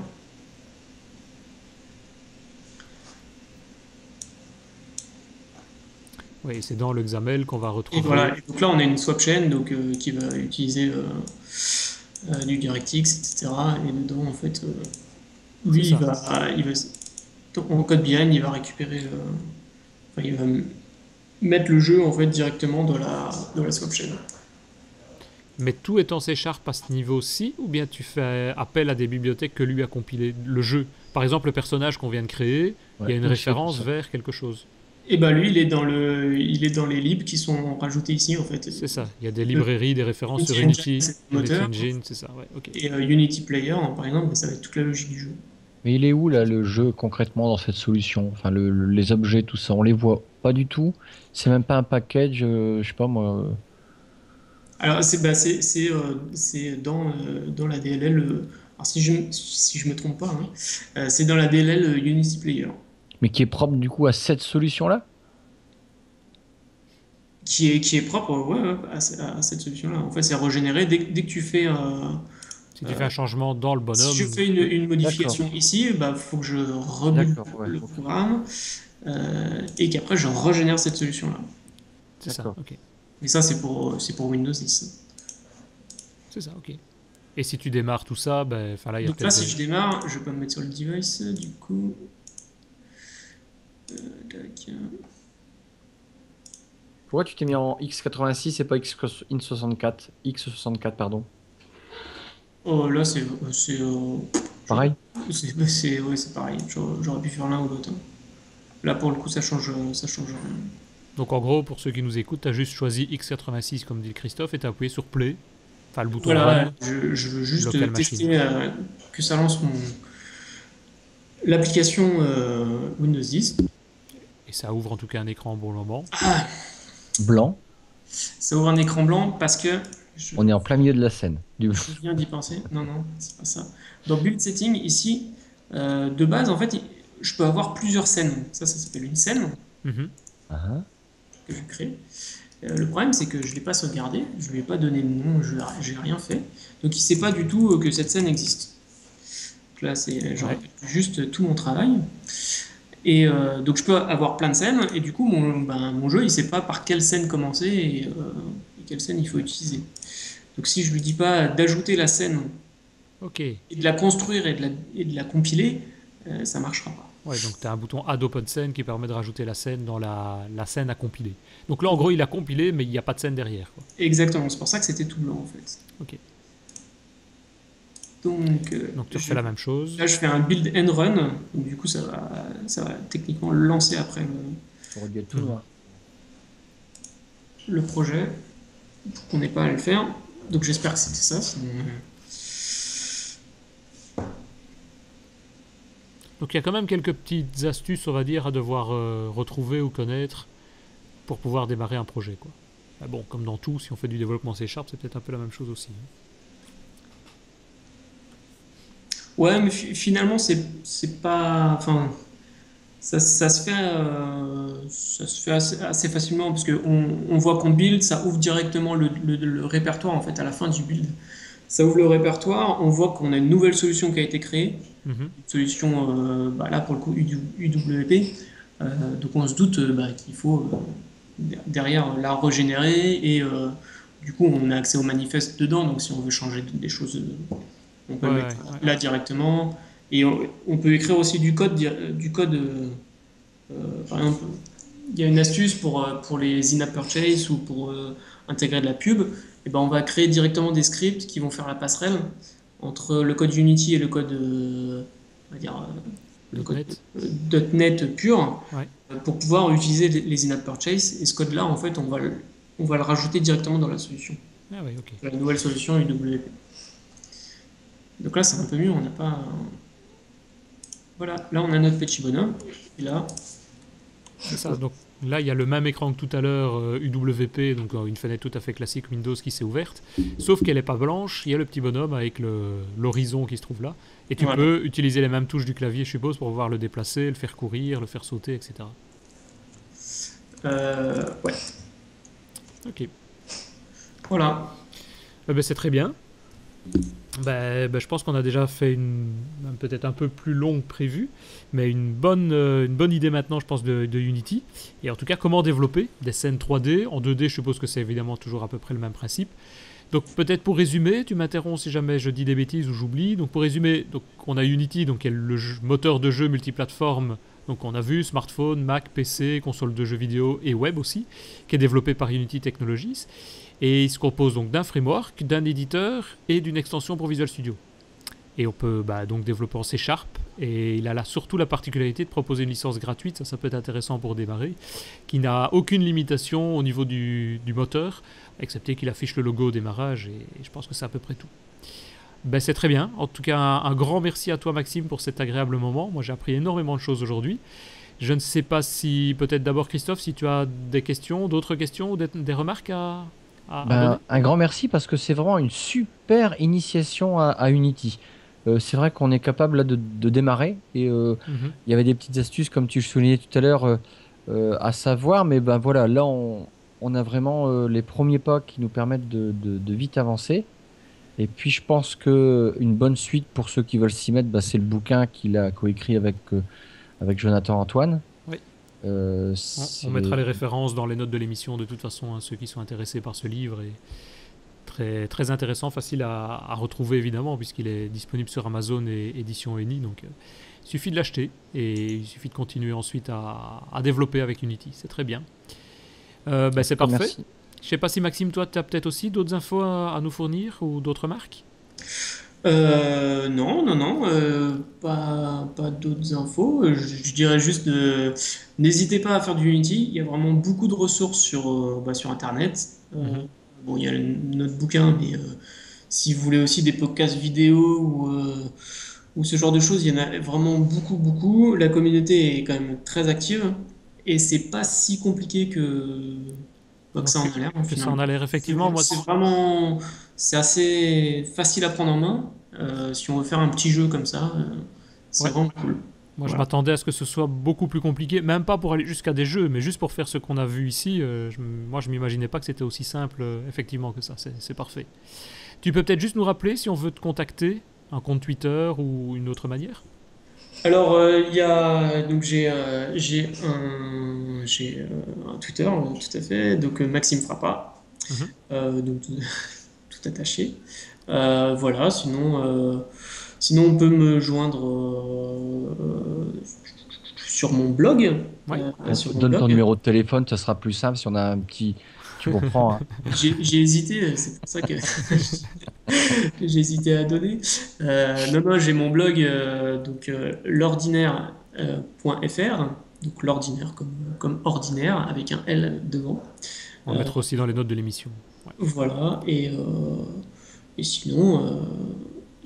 Oui, c'est dans le XAML qu'on va Et retrouver. voilà, et donc là on a une swap chain donc, qui va utiliser du DirectX, etc. Et dedans, en fait, lui, C'est ça. donc, en code behind, il va récupérer, enfin, il va mettre le jeu en fait directement dans la swap chain. Mais tout est en C# à ce niveau-ci, ou bien tu fais appel à des bibliothèques que lui a compilées le jeu. Par exemple, le personnage qu'on vient de créer, il y a Ouais, une tout référence ça. vers quelque chose. Et bah lui, il est dans les libs qui sont rajoutés ici en fait. C'est ça. Il y a des Le librairies, des références sur Unity Engine, Unity, c'est le Unity moteur, Engine, c'est ça. Ouais, ok. et Unity Player, hein, par exemple, ça va être toute la logique du jeu. Mais il est où là le jeu concrètement dans cette solution? Enfin, les objets, tout ça, on les voit pas du tout. C'est même pas un package, je sais pas moi. Alors, c'est dans la DLL. Alors, si je me trompe pas, hein, c'est dans la DLL Unity Player, Mais qui est propre du coup à cette solution-là? qui est propre ouais, ouais, à cette solution-là. En fait, c'est régénéré dès que tu fais. Si tu fais un changement dans le Si je bonhomme, fais une D'accord, modification ici, bah, faut que je rebuild d'accord, ouais, le ok. programme et qu'après je régénère cette solution-là. c'est ça. D'accord. Ok. Mais ça, c'est pour Windows 10. C'est ça. Ok. Et si tu démarres tout ça, ben, enfin là, il y a Donc là, peut-être si des... je démarre, je peux me mettre sur le device, du coup. Tac. Pourquoi tu t'es mis en x86 et pas x64? X64, pardon. Oh, là, Pareil? ouais, c'est pareil. J'aurais pu faire l'un ou l'autre, hein. Là, pour le coup, ça change rien. Donc en gros, pour ceux qui nous écoutent, tu as juste choisi x86 comme dit Christophe et tu as appuyé sur Play, enfin le bouton Voilà, Run, je veux juste local machine. tester que ça lance l'application Windows 10. Et ça ouvre en tout cas un écran bon moment. Ah, Blanc? ça ouvre un écran blanc parce que Je, On est en plein milieu de la scène. je viens d'y penser. Non, non, c'est pas ça. Dans Build Setting, ici, de base, en fait, je peux avoir plusieurs scènes. Ça s'appelle une scène Mhm. Ah, que je crée. Le problème, c'est que je ne l'ai pas sauvegardé, je ne lui ai pas donné de nom, je n'ai rien fait. Donc il ne sait pas du tout que cette scène existe. Donc là, je Ouais. répète juste tout mon travail. Et donc je peux avoir plein de scènes, et du coup, mon jeu, il ne sait pas par quelle scène commencer et quelle scène il faut utiliser. Donc si je ne lui dis pas d'ajouter la scène Ok. et de la construire et de la compiler, ça ne marchera pas. Ouais, donc tu as un bouton Add Open Scene qui permet de rajouter la scène dans la scène à compiler. Donc là, en gros, il a compilé, mais il n'y a pas de scène derrière, quoi. Exactement, c'est pour ça que c'était tout blanc en fait. Ok. Donc, Donc tu refais la même chose. là, je fais un build and run, donc du coup, ça va techniquement lancer après ça aurait dû être tout noir. le projet, pour qu'on n'ait pas à le faire. Donc j'espère que c'était ça. Sinon, Donc il y a quand même quelques petites astuces, on va dire, à devoir retrouver ou connaître pour pouvoir démarrer un projet, quoi. Ah bon, comme dans tout, si on fait du développement C#, c'est peut-être un peu la même chose aussi, hein. Ouais, mais finalement, c'est pas. Enfin, ça se fait assez facilement parce qu'on voit qu'on build, ça ouvre directement le répertoire en fait à la fin du build. Ça ouvre le répertoire, on voit qu'on a une nouvelle solution qui a été créée, Mhm. une solution là pour le coup UWP. Donc on se doute qu'il faut derrière la régénérer et du coup on a accès au manifeste dedans. Donc si on veut changer des choses, on peut Ouais, le ouais, mettre ouais. là directement. Et on peut écrire aussi du code, par exemple, il y a une astuce pour les in-app purchase ou pour intégrer de la pub. Et ben on va créer directement des scripts qui vont faire la passerelle entre le code Unity et le code, on va dire, le code .NET. .NET pur Ouais. pour pouvoir utiliser les in-app purchase. Et ce code-là, en fait, on va le rajouter directement dans la solution, Ah ouais, ok. la nouvelle solution UWP. Donc là, c'est un peu mieux. On n'a pas. Voilà, là, on a notre petit bonhomme. Et là, C'est ça. Donc là, il y a le même écran que tout à l'heure, UWP, donc une fenêtre tout à fait classique Windows qui s'est ouverte. Sauf qu'elle n'est pas blanche, il y a le petit bonhomme avec l'horizon qui se trouve là. Et tu voilà. peux utiliser les mêmes touches du clavier, je suppose, pour pouvoir le déplacer, le faire courir, le faire sauter, etc. Ouais, Ok. voilà. Ben, c'est très bien. Je pense qu'on a déjà fait peut-être un peu plus long que prévu, mais une bonne idée maintenant, je pense, de Unity. Et en tout cas, comment développer des scènes 3D. En 2D, je suppose que c'est évidemment toujours à peu près le même principe. Donc peut-être pour résumer, tu m'interromps si jamais je dis des bêtises ou j'oublie. Donc pour résumer, donc on a Unity, donc qui est le moteur de jeu multiplateforme. Donc on a vu smartphone, Mac, PC, console de jeux vidéo et web aussi, qui est développé par Unity Technologies. Et il se compose donc d'un framework, d'un éditeur et d'une extension pour Visual Studio. Et on peut donc développer en C#. Et il a là surtout la particularité de proposer une licence gratuite, ça peut être intéressant pour démarrer, qui n'a aucune limitation au niveau du moteur, excepté qu'il affiche le logo au démarrage, et je pense que c'est à peu près tout. C'est très bien. En tout cas, un grand merci à toi Maxime pour cet agréable moment. Moi j'ai appris énormément de choses aujourd'hui. Je ne sais pas si, peut-être d'abord Christophe, si tu as des questions, d'autres questions ou des remarques à donner. Un grand merci parce que c'est vraiment une super initiation à Unity. C'est vrai qu'on est capable là, de démarrer et Mhm. il y avait des petites astuces comme tu le soulignais tout à l'heure à savoir, mais ben voilà, là on a vraiment les premiers pas qui nous permettent de vite avancer. Et puis je pense que une bonne suite pour ceux qui veulent s'y mettre, bah, c'est le bouquin qu'il a coécrit avec Jonathan Antoine. Oui. On mettra C'est les références dans les notes de l'émission de toute façon, hein, ceux qui sont intéressés par ce livre. Et très, très intéressant, facile à retrouver évidemment, puisqu'il est disponible sur Amazon et édition Eni. Donc il suffit de l'acheter et il suffit de continuer ensuite à développer avec Unity. C'est très bien. C'est parfait. Merci. Je sais pas si Maxime, toi, tu as peut-être aussi d'autres infos à nous fournir ou d'autres marques. Non, non, non, pas d'autres infos. Je dirais juste n'hésitez pas à faire du Unity. Il y a vraiment beaucoup de ressources sur Internet. Mhm. Bon, il y a notre bouquin, mais si vous voulez aussi des podcasts vidéo ou ce genre de choses, il y en a vraiment beaucoup, beaucoup. La communauté est quand même très active et c'est pas si compliqué que ça en a l'air. Que ça en a l'air, effectivement. Moi, C'est assez facile à prendre en main. Si on veut faire un petit jeu comme ça, c'est vraiment cool. Moi, je m'attendais à ce que ce soit beaucoup plus compliqué, même pas pour aller jusqu'à des jeux, mais juste pour faire ce qu'on a vu ici. Moi, je m'imaginais pas que c'était aussi simple, effectivement, que ça. C'est parfait. Tu peux peut-être juste nous rappeler si on veut te contacter, un compte Twitter ou une autre manière? Alors, donc j'ai un Twitter, tout à fait, donc Maxime Frappa, donc tout attaché. Voilà, sinon on peut me joindre sur mon blog. Ouais. Donne ton numéro de téléphone, ça sera plus simple si on a un petit. Tu comprends, hein. J'ai hésité, c'est pour ça que j'ai hésité à donner. Non, j'ai mon blog, donc l'ordinaire.fr, donc l'ordinaire comme ordinaire, avec un L devant. On va mettre aussi dans les notes de l'émission. Ouais. Voilà, et sinon,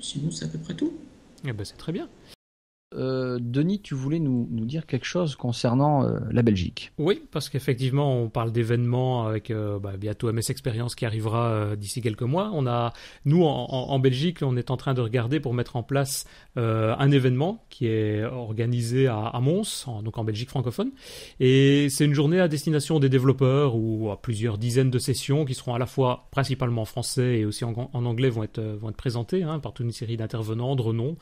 c'est à peu près tout. Eh ben, c'est très bien. Denis, tu voulais nous dire quelque chose concernant la Belgique. Oui, parce qu'effectivement, on parle d'événements avec bientôt MS Experience qui arrivera d'ici quelques mois. Nous, en Belgique, on est en train de regarder pour mettre en place un événement qui est organisé à Mons, donc en Belgique francophone. Et c'est une journée à destination des développeurs où plusieurs dizaines de sessions qui seront à la fois principalement en français et aussi en anglais vont être présentées par toute une série d'intervenants de renom.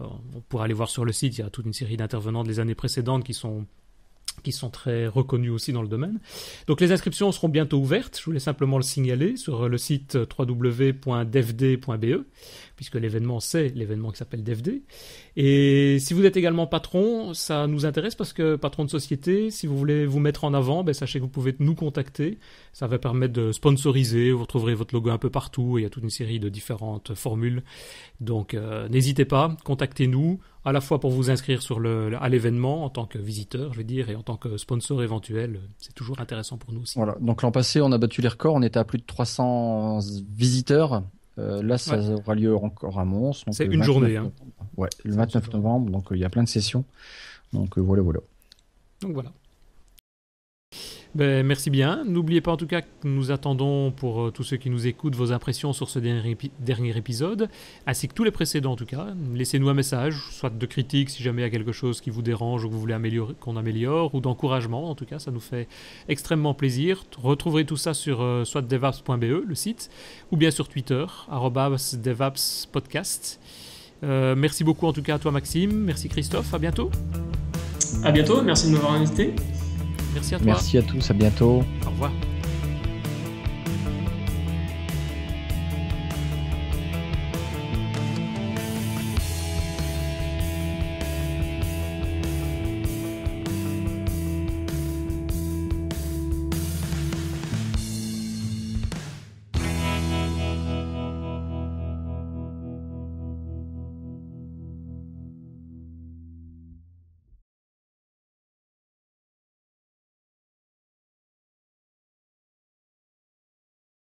On pourra aller voir sur le site, il y a toute une série d'intervenants des années précédentes qui sont très reconnus aussi dans le domaine. Donc les inscriptions seront bientôt ouvertes, je voulais simplement le signaler sur le site www.devd.be, puisque l'événement c'est l'événement qui s'appelle DevD. Et si vous êtes également patron, ça nous intéresse parce que patron de société, si vous voulez vous mettre en avant, sachez que vous pouvez nous contacter. Ça va permettre de sponsoriser, vous retrouverez votre logo un peu partout, il y a toute une série de différentes formules. Donc n'hésitez pas, contactez-nous, à la fois pour vous inscrire à l'événement en tant que visiteur, je veux dire, et en tant que sponsor éventuel, c'est toujours intéressant pour nous aussi. Voilà, donc l'an passé, on a battu les records, on était à plus de 300 visiteurs. Là, ça aura lieu encore à Mons. C'est une journée. Ouais, le 29 novembre, donc il y a plein de sessions. Donc voilà. Donc voilà. Merci bien. N'oubliez pas en tout cas que nous attendons pour tous ceux qui nous écoutent vos impressions sur ce dernier épisode, ainsi que tous les précédents en tout cas. Laissez-nous un message, soit de critique si jamais il y a quelque chose qui vous dérange ou que vous voulez qu'on améliore, ou d'encouragement. En tout cas, ça nous fait extrêmement plaisir. Vous retrouverez tout ça sur soit devaps.be, le site, ou bien sur Twitter, @devapspodcast. Merci beaucoup en tout cas à toi Maxime, merci Christophe, à bientôt. À bientôt, merci de m'avoir invité. Merci à toi. Merci à tous, à bientôt. Au revoir.